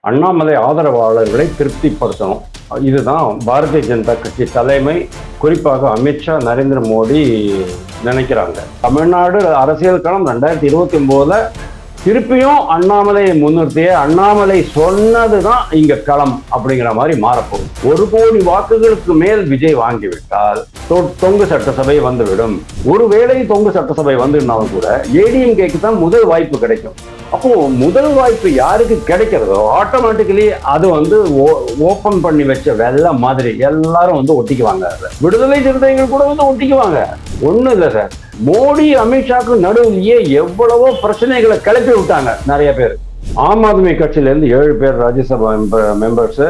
அண்ணாமலை ஆதரவாளர்களை திருப்திப்படுத்தணும். இதுதான் பாரதிய ஜனதா கட்சி தலைமை, குறிப்பாக அமித்ஷா, நரேந்திர மோடி நினைக்கிறாங்க. தமிழ்நாடு அரசியல் களம் 2029 திருப்பியும் அண்ணாமலையை முன்னிறுத்திய அண்ணாமலை சொன்னதுதான் இங்க களம் அப்படிங்கிற மாதிரி மாறப்போகும். 1 கோடி வாக்குகளுக்கு மேல் விஜய் வாங்கிவிட்டால் தொங்கு சட்டசபை வந்துவிடும். ஒருவேளை தொங்கு சட்டசபை வந்துனாலும் கூட ஏடிஎம்கேக்கு தான் முதல் வாய்ப்பு கிடைக்கும். அப்போ முதல் வாய்ப்பு யாருக்கு கிடைக்கிறதோ ஆட்டோமேட்டிக்கலி அது ஓபன் பண்ணி வச்ச வெள்ளம் மாதிரி எல்லாரும் ஒட்டிக்குவாங்க. விடுதலை சிறுத்தைகள் கூட ஒட்டிக்குவாங்க. ஒண்ணும் இல்லை சார், மோடி அமித்ஷாக்கு நடுவிலேயே எவ்வளவோ பிரச்சனைகளை கிளப்பி விட்டாங்க நிறைய பேர். ஆம் ஆத்மி கட்சியில இருந்து 7 பேர் ராஜ்யசபா மெம்பர்ஸ்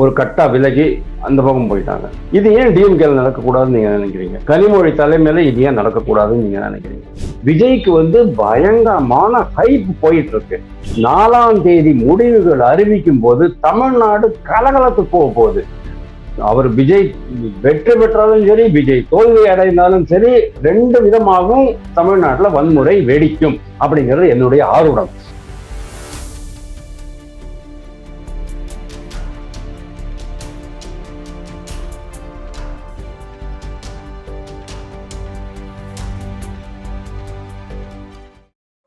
ஒரு கட்டா விலகி அந்த பக்கம் போயிட்டாங்க. இது ஏன் டிஎம்கேல நடக்கக்கூடாதுன்னு நீங்க நினைக்கிறீங்க? கனிமொழி தலைமையில இது ஏன் நடக்கக்கூடாதுன்னு நீங்க நினைக்கிறீங்க? விஜய்க்கு பயங்கரமான ஹைப் போயிட்டு இருக்கு. 4ஆம் தேதி முடிவுகள் அறிவிக்கும் போது தமிழ்நாடு கலகலத்து போக போகுது. அவர் விஜய் வெற்றி பெற்றாலும் சரி, விஜய் தோல்வி அடைந்தாலும் சரி, 2 விதமாகவும் தமிழ்நாட்டில் வன்முறை வெடிக்கும் அப்படிங்கிறது என்னுடைய ஆர்வம்.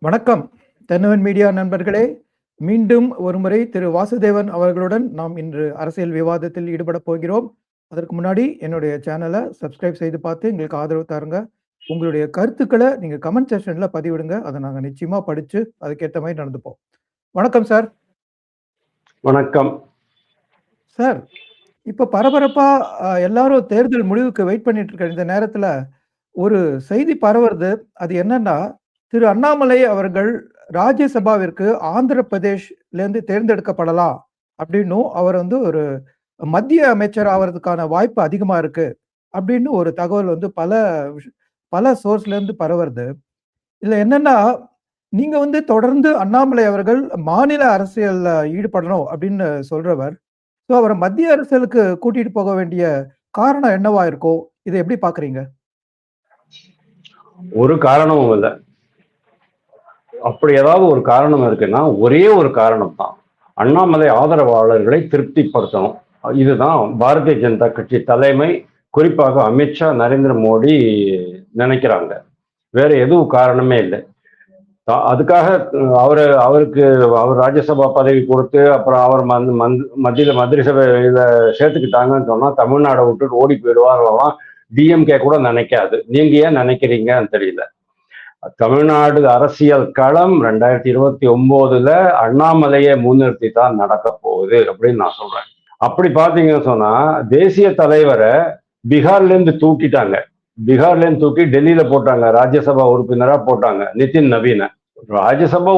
வணக்கம் தென்னவன் மீடியா நண்பர்களே, மீண்டும் ஒருமுறை திரு வாசுதேவன் அவர்களுடன் நாம் இன்று அரசியல் விவாதத்தில் ஈடுபட போகிறோம். அதற்கு முன்னாடி என்னுடைய சேனலை சப்ஸ்கிரைப் செய்து பார்த்து எங்களுக்கு ஆதரவு தாருங்க. உங்களுடைய கருத்துக்களை நீங்க கமெண்ட் செக்ஷன்ல பதிவிடுங்க. அதை நாங்க நிச்சயமா படிச்சு அதுக்கேற்ற மாதிரி நடந்துப்போம். வணக்கம் சார். வணக்கம் சார். இப்ப பரபரப்பா எல்லாரும் தேர்தல் முடிவுக்கு வெயிட் பண்ணிட்டு இருக்க இந்த நேரத்துல ஒரு செய்தி பரவுறது. அது என்னன்னா, திரு அண்ணாமலை அவர்கள் ராஜ்யசபாவிற்கு ஆந்திர பிரதேஷ்ல இருந்து தேர்ந்தெடுக்கப்படலாம் அப்படின்னு அவர் ஒரு மத்திய அமைச்சர் ஆவறதுக்கான வாய்ப்பு அதிகமா இருக்கு அப்படின்னு ஒரு தகவல் பல சோர்ஸ்ல இருந்து பரவுறது. இதுல என்னன்னா, நீங்க தொடர்ந்து அண்ணாமலை அவர்கள் மாநில அரசியல்ல ஈடுபடணும் அப்படின்னு சொல்றவர். ஸோ அவரை மத்திய அரசியலுக்கு கூட்டிட்டு போக வேண்டிய காரணம் என்னவா இருக்கும்? இதை எப்படி பாக்குறீங்க? ஒரு காரணமும் இல்லை. அப்படி ஏதாவது ஒரு காரணம் இருக்குன்னா ஒரே ஒரு காரணம் தான், அண்ணாமலை ஆதரவாளர்களை திருப்திப்படுத்தணும். இதுதான் பாரதிய ஜனதா கட்சி தலைமை, குறிப்பாக அமித்ஷா, நரேந்திர மோடி நினைக்கிறாங்க. வேற எதுவும் காரணமே இல்லை. அதுக்காக அவருக்கு ராஜ்யசபா பதவி கொடுத்து அப்புறம் அவர் மத்திய சபையில சேர்த்துக்கிட்டாங்கன்னு சொன்னா தமிழ்நாடை விட்டுட்டு ஓடி போயிடுவாரெல்லாம் டிஎம்கே கூட நினைக்காது. நீங்க ஏன் நினைக்கிறீங்கன்னு தெரியல. தமிழ்நாடு அரசியல் களம் 2029 அண்ணாமலையை முன்னிறுத்தி தான் நடக்க போகுது அப்படின்னு நான் சொல்றேன். அப்படி பாத்தீங்கன்னு சொன்னா தேசிய தலைவரை பீகார்ல இருந்து தூக்கிட்டாங்க. பீகார்ல இருந்து தூக்கி டெல்லியில போட்டாங்க, ராஜ்யசபா உறுப்பினரா போட்டாங்க நிதின் நவீன. ராஜ்யசபா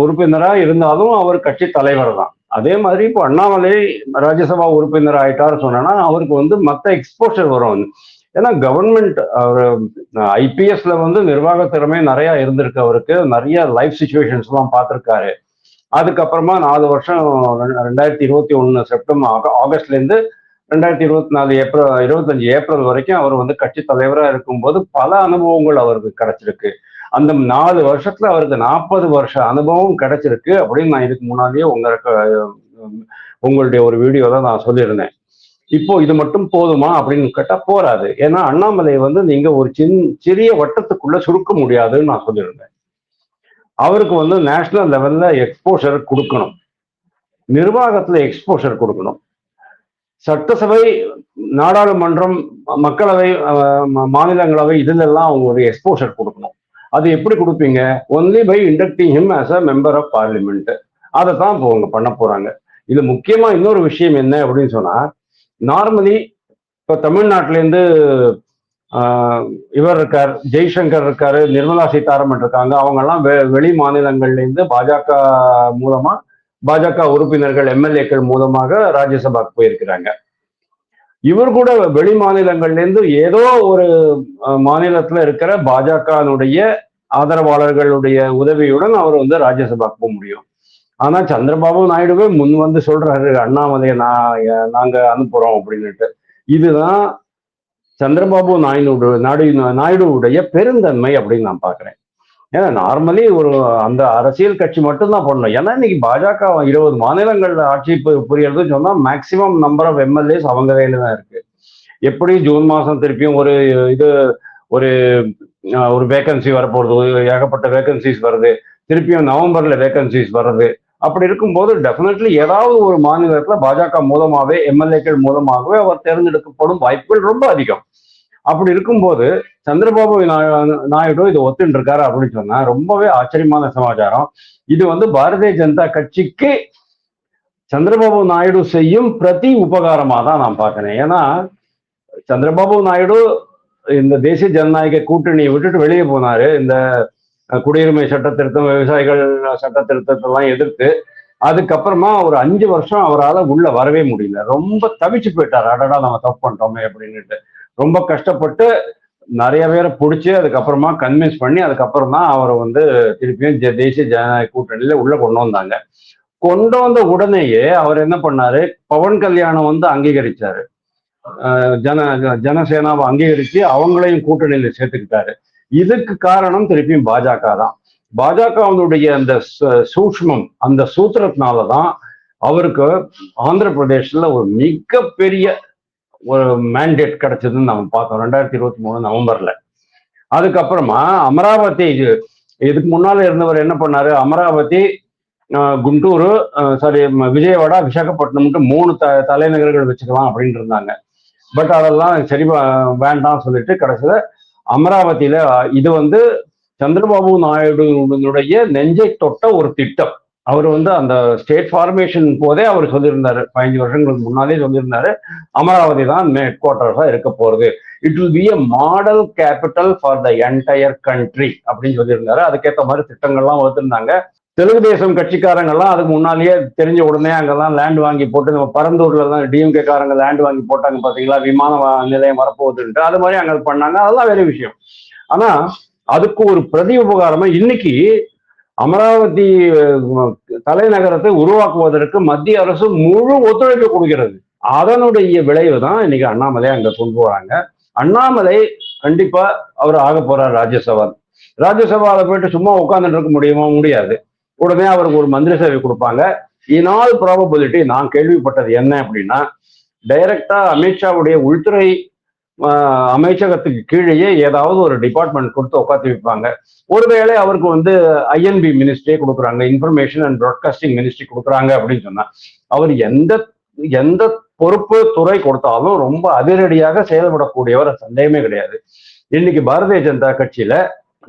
உறுப்பினரா இருந்தாலும் அவர் கட்சி தலைவர் தான். அதே மாதிரி இப்போ அண்ணாமலை ராஜ்யசபா உறுப்பினர் ஆயிட்டாரு சொன்னா அவருக்கு மற்ற எக்ஸ்போஷர் வரும். ஏன்னா கவர்மெண்ட் அவர் ஐபிஎஸ்ல நிர்வாக திறமை நிறைய இருந்திருக்கு. அவருக்கு நிறைய லைஃப் சுச்சுவேஷன்ஸ் எல்லாம் பார்த்திருக்காரு. அதுக்கப்புறமா 4 வருஷம் 2021 செப்டம்பர் ஆகஸ்ட்ல இருந்து 2024 25 ஏப்ரல் வரைக்கும் அவர் கட்சி தலைவராக இருக்கும்போது பல அனுபவங்கள் அவருக்கு கிடைச்சிருக்கு. அந்த 4 வருஷத்துல அவருக்கு 40 வருஷ அனுபவம் கிடைச்சிருக்கு அப்படின்னு நான் இதுக்கு முன்னாடியே உங்களுடைய ஒரு வீடியோல நான் சொல்லியிருந்தேன். இப்போ இது மட்டும் போதுமா அப்படின்னு கேட்டா போராது. ஏன்னா அண்ணாமலை நீங்க ஒரு சிறிய வட்டத்துக்குள்ள சுருக்க முடியாதுன்னு நான் சொல்லியிருந்தேன். அவருக்கு நேஷனல் லெவல்ல எக்ஸ்போஷர் கொடுக்கணும், நிர்வாகத்துல எக்ஸ்போஷர் கொடுக்கணும். சட்டசபை, நாடாளுமன்றம், மக்களவை, மாநிலங்களவை இதுலெல்லாம் அவங்க ஒரு எக்ஸ்போஷர் கொடுக்கணும். அது எப்படி கொடுப்பீங்க? Only by inducting him as a member of parliament. அதை தான் இப்போ அவங்க பண்ண போறாங்க. இது முக்கியமா இன்னொரு விஷயம் என்ன அப்படின்னு சொன்னா, நார்மலி இப்போ தமிழ்நாட்டிலேருந்து இவர் இருக்கார், ஜெய்சங்கர் இருக்காரு, நிர்மலா சீதாராமன் இருக்காங்க. அவங்கெல்லாம் வெளி மாநிலங்கள்லேருந்து பாஜக உறுப்பினர்கள், எம்எல்ஏக்கள் மூலமாக ராஜ்யசபாக்கு போயிருக்கிறாங்க. இவர் கூட வெளி மாநிலங்கள்லேருந்து ஏதோ ஒரு மாநிலத்துல இருக்கிற பாஜகனுடைய ஆதரவாளர்களுடைய உதவியுடன் அவர் ராஜ்யசபாக்கு போக முடியும். ஆனா சந்திரபாபு நாயுடுவே முன் சொல்றாரு அண்ணாமலையை நாங்க அனுப்புறோம் அப்படின்னுட்டு. இதுதான் சந்திரபாபு நாயுடுவுடைய பெருந்தன்மை அப்படின்னு நான் பாக்குறேன். ஏன்னா நார்மலி ஒரு அந்த அரசியல் கட்சி மட்டும்தான் பண்ணணும். ஏன்னா இன்னைக்கு பாஜக 20 மாநிலங்கள்ல ஆட்சி புரியறதுன்னு சொன்னா மேக்சிமம் நம்பர் ஆஃப் எம்எல்ஏஸ் அவங்க கையில தான் இருக்கு. எப்படி ஜூன் மாசம் திருப்பியும் இது ஒரு ஒரு வேகன்சி வரப்போகுது, ஏகப்பட்ட வேகன்சிஸ் வருது, திருப்பியும் நவம்பர்ல வேகன்சிஸ் வருது. அப்படி இருக்கும்போது டெஃபினெட்லி ஏதாவது ஒரு மாநிலத்துல பாஜக மூலமாவே எம்எல்ஏக்கள் மூலமாகவே அவர் தேர்ந்தெடுக்கப்படும் வாய்ப்புகள் ரொம்ப அதிகம். அப்படி இருக்கும்போது சந்திரபாபு நாயுடு இதை ஒத்துட்டு இருக்காரு அப்படின்னு சொன்னா ரொம்பவே ஆச்சரியமான சமாச்சாரம். இது பாரதிய ஜனதா கட்சிக்கு சந்திரபாபு நாயுடு செய்யும் பிரதி உபகாரமா தான் நான் பார்க்கிறேன். ஏன்னா சந்திரபாபு நாயுடு இந்த தேசிய ஜனநாயக கூட்டணியை விட்டுட்டு வெளியே போனாரு. இந்த குடியுரிமை சட்ட திருத்தம், விவசாயிகள் சட்ட திருத்தத்தெல்லாம் எதிர்த்து அதுக்கப்புறமா ஒரு 5 வருஷம் அவரால் உள்ள வரவே முடியல. ரொம்ப தவிச்சு போயிட்டார். அடடா நம்ம தப்பு பண்ணிட்டோமே அப்படின்னுட்டு ரொம்ப கஷ்டப்பட்டு நிறைய பேரை பிடிச்சி அதுக்கப்புறமா கன்வின்ஸ் பண்ணி அதுக்கப்புறம் தான் அவரை திருப்பியும் தேசிய ஜனநாயக கூட்டணியில உள்ள கொண்டு வந்தாங்க. கொண்டு வந்த உடனேயே அவர் என்ன பண்ணாரு, பவன் கல்யாணம் அங்கீகரிச்சாரு. ஜனசேனாவை அங்கீகரிச்சு அவங்களையும் கூட்டணியில சேர்த்துக்கிட்டாரு. இதுக்கு காரணம் திருப்பியும் பாஜக தான். பாஜகவுடைய அந்த சூக்ஷ்மம், அந்த சூத்திரத்தினாலதான் அவருக்கு ஆந்திர பிரதேஷ்ல ஒரு மிகப்பெரிய ஒரு மேண்டேட் கிடைச்சதுன்னு நம்ம பார்த்தோம் 2023 நவம்பர்ல. அதுக்கப்புறமா அமராவதி, இதுக்கு முன்னால இருந்தவர் என்ன பண்ணாரு, அமராவதி, குண்டூரு, விஜயவாடா, விசாகப்பட்டினம்ட்டு 3 தலைநகர்கள் வச்சுக்கலாம் அப்படின்னு இருந்தாங்க. பட் அதெல்லாம் சரி வேண்டாம் சொல்லிட்டு கடைசியில அமராவதியில இது சந்திரபாபு நாயுடுடைய நெஞ்சை தொட்ட ஒரு திட்டம். அவர் அந்த ஸ்டேட் ஃபார்மேஷன் போதே அவர் சொல்லியிருந்தாரு, 15 வருஷங்களுக்கு முன்னாலே சொல்லியிருந்தாரு, அமராவதி தான் ஹெட் குவார்டர்ஸா இருக்க போறது. It will be a model capital for the entire country அப்படின்னு சொல்லியிருந்தாரு. அதுக்கேற்ற மாதிரி திட்டங்கள்லாம் வகுத்திருந்தாங்க. தெலுங்கு தேசம் கட்சிக்காரங்கெல்லாம் அதுக்கு முன்னாலேயே தெரிஞ்ச உடனே அங்கெல்லாம் லேண்ட் வாங்கி போட்டு, நம்ம பரந்தூர்ல தான் டிஎம்கே காரங்க லேண்ட் வாங்கி போட்டாங்க பாத்தீங்களா, விமான நிலையம் வரப்போகுதுன்ட்டு, அது மாதிரி அங்க பண்ணாங்க. அதெல்லாம் வேற விஷயம். ஆனா அதுக்கு ஒரு பிரதி உபகாரமா இன்னைக்கு அமராவதி தலைநகரத்தை உருவாக்குவதற்கு மத்திய அரசு முழு ஒத்துழைப்பு கொடுக்கிறது. அதனுடைய விளைவு தான் இன்னைக்கு அண்ணாமலை அங்க கொண்டு போறாங்க. அண்ணாமலை கண்டிப்பா அவர் ஆக போறார் ராஜ்யசபா. ராஜ்யசபால போயிட்டு சும்மா உட்கார்ந்துட்டு இருக்க முடியுமா? முடியாது. உடனே அவருக்கு ஒரு மந்திரி சேவை கொடுப்பாங்க. இன் ஆல் ப்ராபபிலிட்டி நான் கேள்விப்பட்டது என்ன அப்படின்னா, டைரக்டா அமித்ஷாவுடைய உள்துறை அமைச்சகத்துக்கு கீழேயே ஏதாவது ஒரு டிபார்ட்மெண்ட் கொடுத்து உட்காந்து வைப்பாங்க. ஒருவேளை அவருக்கு ஐஎன்பி மினிஸ்ட்ரியே கொடுக்குறாங்க, இன்ஃபர்மேஷன் அண்ட் ப்ராட்காஸ்டிங் மினிஸ்ட்ரி கொடுக்குறாங்க அப்படின்னு சொன்னா அவர் எந்த பொறுப்பு துறை கொடுத்தாலும் ரொம்ப அதிரடியாக செயல்படக்கூடியவர், சந்தேகமே கிடையாது. இன்னைக்கு பாரதிய ஜனதா கட்சியில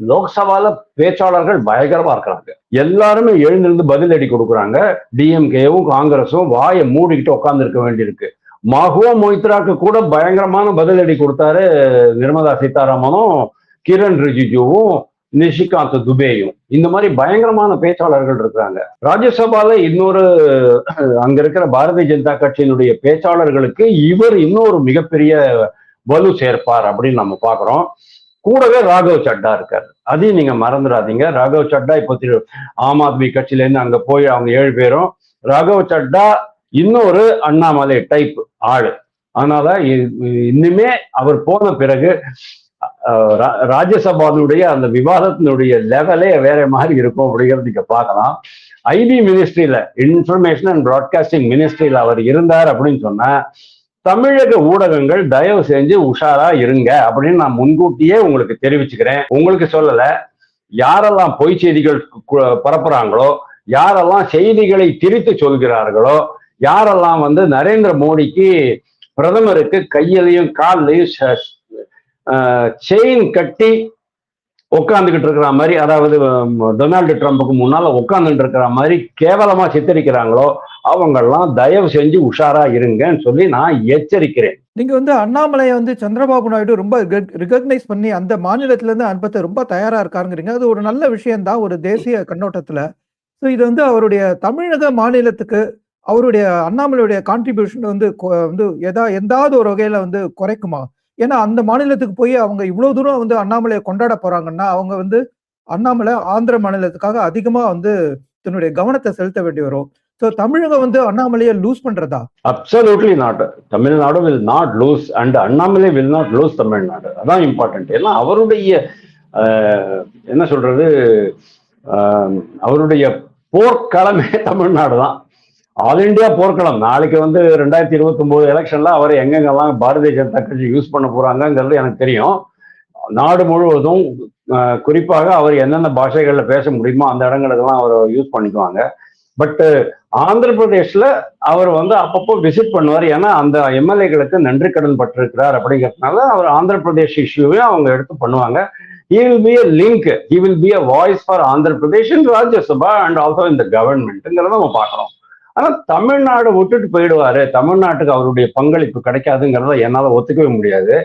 லோக்சபால பேச்சாளர்கள் பயங்கரமா இருக்கிறாங்க. எல்லாருமே எழுந்திருந்து பதிலடி கொடுக்குறாங்க. டிஎம்கேவும் காங்கிரஸும் வாயை மூடிக்கிட்டு உட்கார்ந்து இருக்க வேண்டியிருக்கு. மஹுவா மொய்த்ராக்கு கூட பயங்கரமான பதிலடி கொடுத்தாரு நிர்மலா சீதாராமனும், கிரண் ரிஜிஜுவும், நிஷிகாந்த் துபேயும். இந்த மாதிரி பயங்கரமான பேச்சாளர்கள் இருக்கிறாங்க. ராஜ்யசபால இன்னொரு அங்க இருக்கிற பாரதிய ஜனதா கட்சியினுடைய பேச்சாளர்களுக்கு இவர் இன்னொரு மிகப்பெரிய வலு சேர்ப்பார் அப்படின்னு நம்ம பாக்குறோம். கூடவே ராகவ் சட்டா இருக்காரு, அதையும் நீங்க மறந்துடாதீங்க. ராகவ் சட்டா இப்போ ஆம் ஆத்மி கட்சியில இருந்து அங்க போய் அவங்க 7 பேரும், ராகவ் சட்டா இன்னொரு அண்ணாமலை டைப் ஆளு. அதனால இன்னுமே அவர் போன பிறகு ராஜ்யசபாவுடைய அந்த விவாதத்தினுடைய லெவலே வேற மாதிரி இருக்கும் அப்படிங்கிறது நீங்க பார்க்கலாம். ஐபி மினிஸ்ட்ரியில, இன்ஃபர்மேஷன் அண்ட் ப்ராட்காஸ்டிங் மினிஸ்ட்ரியில அவர் இருந்தார் அப்படின்னு சொன்னா தமிழக ஊடகங்கள் தயவு செஞ்சு உஷாரா இருங்க அப்படின்னு நான் முன்கூட்டியே உங்களுக்கு தெரிவிச்சுக்கிறேன். உங்களுக்கு சொல்லல, யாரெல்லாம் பொய் செய்திகள் பரப்புறாங்களோ, யாரெல்லாம் செய்திகளை திரித்து சொல்கிறார்களோ, யாரெல்லாம் நரேந்திர மோடிக்கு, பிரதமருக்கு கையிலையும் கால்லையும் செயின் கட்டி உட்காந்துக்கிட்டு இருக்கிற மாதிரி, அதாவது டொனால்டு ட்ரம்புக்கு முன்னால உட்காந்துட்டு இருக்கிற மாதிரி கேவலமா சித்தரிக்கிறாங்களோ அவங்கெல்லாம் தயவு செஞ்சு உஷாரா இருங்கன்னு சொல்லி நான் எச்சரிக்கிறேன். நீங்க அண்ணாமலையை சந்திரபாபு நாயுடு ரொம்ப ரிகக்னைஸ் பண்ணி அந்த மாநிலத்துல இருந்து அனுப்ப ரொம்ப தயாரா இருக்காருங்கிறீங்க. அது ஒரு நல்ல விஷயம் தான் ஒரு தேசிய கண்ணோட்டத்துல. ஸோ இது அவருடைய தமிழக மாநிலத்துக்கு அவருடைய அண்ணாமலையுடைய கான்ட்ரிபியூஷன் எதாவது ஒரு வகையில குறைக்குமா? ஏன்னா அந்த மாநிலத்துக்கு போய் அவங்க இவ்வளவு தூரம் அண்ணாமலையை கொண்டாட போறாங்கன்னா அவங்க அண்ணாமலை ஆந்திர மாநிலத்துக்காக அதிகமா தன்னுடைய கவனத்தை செலுத்த வேண்டி வரும். ஸோ தமிழகம் அண்ணாமலையை லூஸ் பண்றதா? Absolutely not. Tamil Nadu will not loose and Annamalai will not loose Tamil Nadu. அதான் இம்பார்ட்டன்ட். ஏன்னா அவருடைய என்ன சொல்றது, அவருடைய போர்க்களமே தமிழ்நாடு தான். ஆல் இண்டியா போர்க்களம். நாளைக்கு வந்து 2029 எலெக்ஷன்ல அவரை எங்கெங்கெல்லாம் பாரதிய ஜனதா கட்சி யூஸ் பண்ண போறாங்கிறது எனக்கு தெரியும். நாடு முழுவதும் குறிப்பாக அவர் என்னென்ன பாஷைகள்ல பேச முடியுமோ அந்த இடங்களுக்கெல்லாம் அவர் யூஸ் பண்ணிக்குவாங்க. பட் ஆந்திர பிரதேஷ்ல அவர் வந்து அப்பப்போ விசிட் பண்ணுவார். ஏன்னா அந்த எம்எல்ஏகளுக்கு நன்றி கடன் பட்டிருக்கிறார் அப்படிங்கிறதுனால அவர் ஆந்திர பிரதேஷ் இஷ்யூவையும் அவங்க எடுத்து பண்ணுவாங்க. He will be a link. He will be a voice for Andhra Pradesh in Rajya Sabha and also in the government. நம்ம பார்க்கிறோம். ஆனா தமிழ்நாடு விட்டுட்டு போயிடுவாரு, தமிழ்நாட்டுக்கு அவருடைய பங்களிப்பு கிடைக்காதுங்கிறத என்னால ஒத்துக்கவே முடியாது.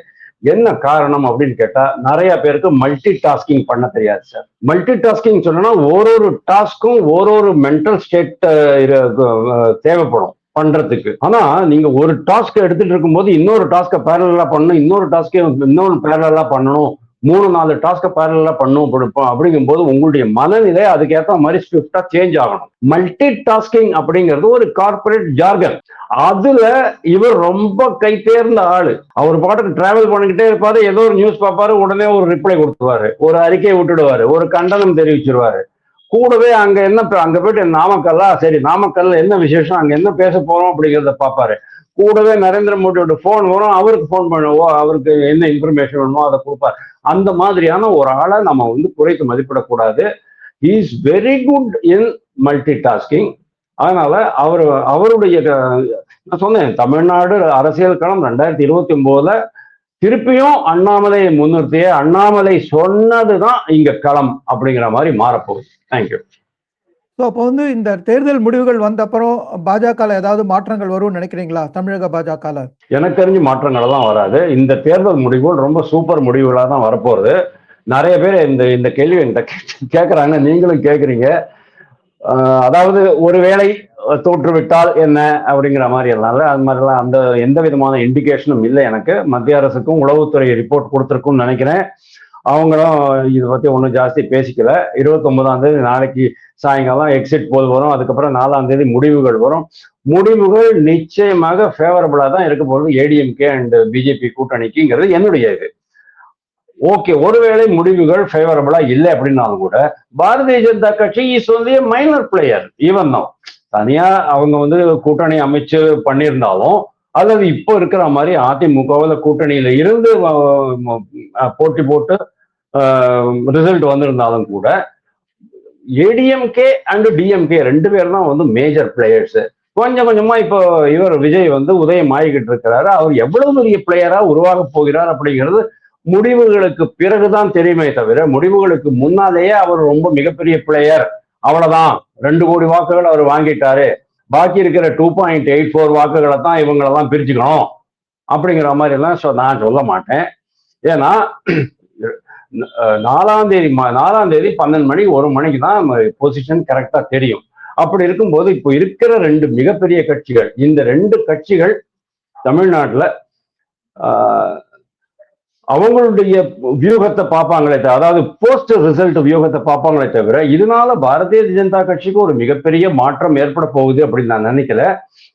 என்ன காரணம் அப்படின்னு கேட்டா, நிறைய பேருக்கு மல்டி டாஸ்கிங் பண்ண தெரியாது சார். மல்டி டாஸ்கிங் சொன்னா ஒரு டாஸ்க்கும் ஒரு மென்டல் ஸ்டேட் தேவைப்படும் பண்றதுக்கு. ஆனா நீங்க ஒரு டாஸ்க் எடுத்துட்டு இருக்கும்போது இன்னொரு டாஸ்கை பேரலா பண்ணணும், இன்னொரு டாஸ்கை இன்னொரு பேரலா பண்ணணும், 3-4 டாஸ்கை பேரலா பண்ணும் அப்படிங்கும் போது உங்களுடைய மனநிலை அதுக்கேற்ற மாதிரி ஸ்விஃப்டா சேஞ்ச் ஆகணும். மல்டி டாஸ்கிங் அப்படிங்கிறது ஒரு கார்பரேட் ஜார்கன். அதுல இவர் ரொம்ப கை தேர்ந்த ஆளு. அவர் பாட்டுக்கு டிராவல் பண்ணிக்கிட்டே இருப்பாரு, ஏதோ ஒரு நியூஸ் பார்ப்பாரு, உடனே ஒரு ரிப்ளை கொடுத்துருவாரு, ஒரு அறிக்கையை விட்டுடுவாரு, ஒரு கண்டனம் தெரிவிச்சிருவாரு. கூடவே அங்க அங்க போயிட்டு நாமக்கல்லா, சரி நாமக்கல்ல என்ன விசேஷம், அங்க என்ன பேச போறோம் அப்படிங்கிறத பார்ப்பாரு. கூடவே நரேந்திர மோடியோட போன் வரும், அவருக்கு போன் பண்ணுவோம், அவருக்கு என்ன இன்ஃபர்மேஷன் வேணுமோ அதை கொடுப்பார். அந்த மாதிரியான ஒரு ஆளை நம்ம வந்து குறைத்து மதிப்பிடக்கூடாது. He is very good in multitasking. அதனால அவருடைய நான் சொன்னேன், தமிழ்நாடு அரசியல் களம் 2029 திருப்பியும் அண்ணாமலை முன்னிறுத்திய அண்ணாமலை சொன்னதுதான் இங்க களம் அப்படிங்கிற மாதிரி மாறப்போகுது. தேங்க்யூ. ஸோ அப்போ வந்து இந்த தேர்தல் முடிவுகள் வந்த அப்புறம் பாஜக ஏதாவது மாற்றங்கள் வரும்னு நினைக்கிறீங்களா? தமிழக பாஜக எனக்கு தெரிஞ்சு மாற்றங்கள் எல்லாம் வராது. இந்த தேர்தல் முடிவுகள் ரொம்ப சூப்பர் முடிவுகளாக தான் வரப்போகுது. நிறைய பேர் இந்த கேள்வி என்கிட்ட கேட்குறாங்க, நீங்களும் கேட்குறீங்க. அதாவது ஒருவேளை தோற்றுவிட்டால் என்ன அப்படிங்கிற மாதிரி எல்லாம் அது மாதிரிலாம் அந்த எந்த விதமான இண்டிகேஷனும் இல்லை எனக்கு. மத்திய அரசுக்கும் உளவுத்துறை ரிப்போர்ட் கொடுத்துருக்குன்னு நினைக்கிறேன். அவங்களும் இதை பத்தி ஒன்றும் ஜாஸ்தி பேசிக்கல. 29ஆம் தேதி நாளைக்கு சாயங்காலம் எக்ஸிட் போல் வரும். அதுக்கப்புறம் 4ஆம் தேதி முடிவுகள் வரும். முடிவுகள் நிச்சயமாக ஃபேவரபிளா தான் இருக்க போகுது ஏடிஎம்கே அண்ட் பிஜேபி கூட்டணிக்குங்கிறது என்னுடைய இது. ஓகே, ஒருவேளை முடிவுகள் ஃபேவரபிளா இல்லை அப்படின்னாலும் கூட பாரதிய ஜனதா கட்சி is only minor player. Even தான் தனியா அவங்க வந்து கூட்டணி அமைச்சு பண்ணியிருந்தாலும், அல்லது இப்போ இருக்கிற மாதிரி அதிமுகவில் கூட்டணியில இருந்து போட்டி போட்டு ரிசல்ட் வந்திருந்தாலும் கூட ஏடிஎம்கே அண்ட் டிஎம்கே 2 பேர் தான் வந்து மேஜர் பிளேயர்ஸ். கொஞ்சம் கொஞ்சமா இப்போ இவர் விஜய் வந்து உதயம் ஆகிக்கிட்டு இருக்கிறாரு. அவர் எவ்வளவு பெரிய பிளேயரா உருவாக போகிறார் அப்படிங்கிறது முடிவுகளுக்கு பிறகுதான் தெரியுமே தவிர, முடிவுகளுக்கு முன்னாலேயே அவர் ரொம்ப மிகப்பெரிய பிளேயர், அவ்வளவுதான் 2 கோடி வாக்குகள் அவர் வாங்கிட்டாரு, பாக்கி இருக்கிற 2.84 வாக்குகளை தான் இவங்களெல்லாம் பிரிச்சுக்கணும் அப்படிங்கிற மாதிரி எல்லாம் நான் சொல்ல மாட்டேன். ஏன்னா 4ஆம் தேதி 12 மணி 1 மணிக்கு தான் பொசிஷன் கரெக்டா தெரியும். அப்படி இருக்கும்போது இப்போ இருக்கிற 2 மிகப்பெரிய கட்சிகள், இந்த 2 கட்சிகள் தமிழ்நாட்டுல அவங்களுடைய வியூகத்தை பார்ப்பாங்களே தவிர, அதாவது போஸ்ட் ரிசல்ட் வியூகத்தை பார்ப்பாங்களே தவிர, இதனால பாரதிய ஜனதா கட்சிக்கு ஒரு மிகப்பெரிய மாற்றம் ஏற்பட போகுது அப்படின்னு நான் நினைக்கல.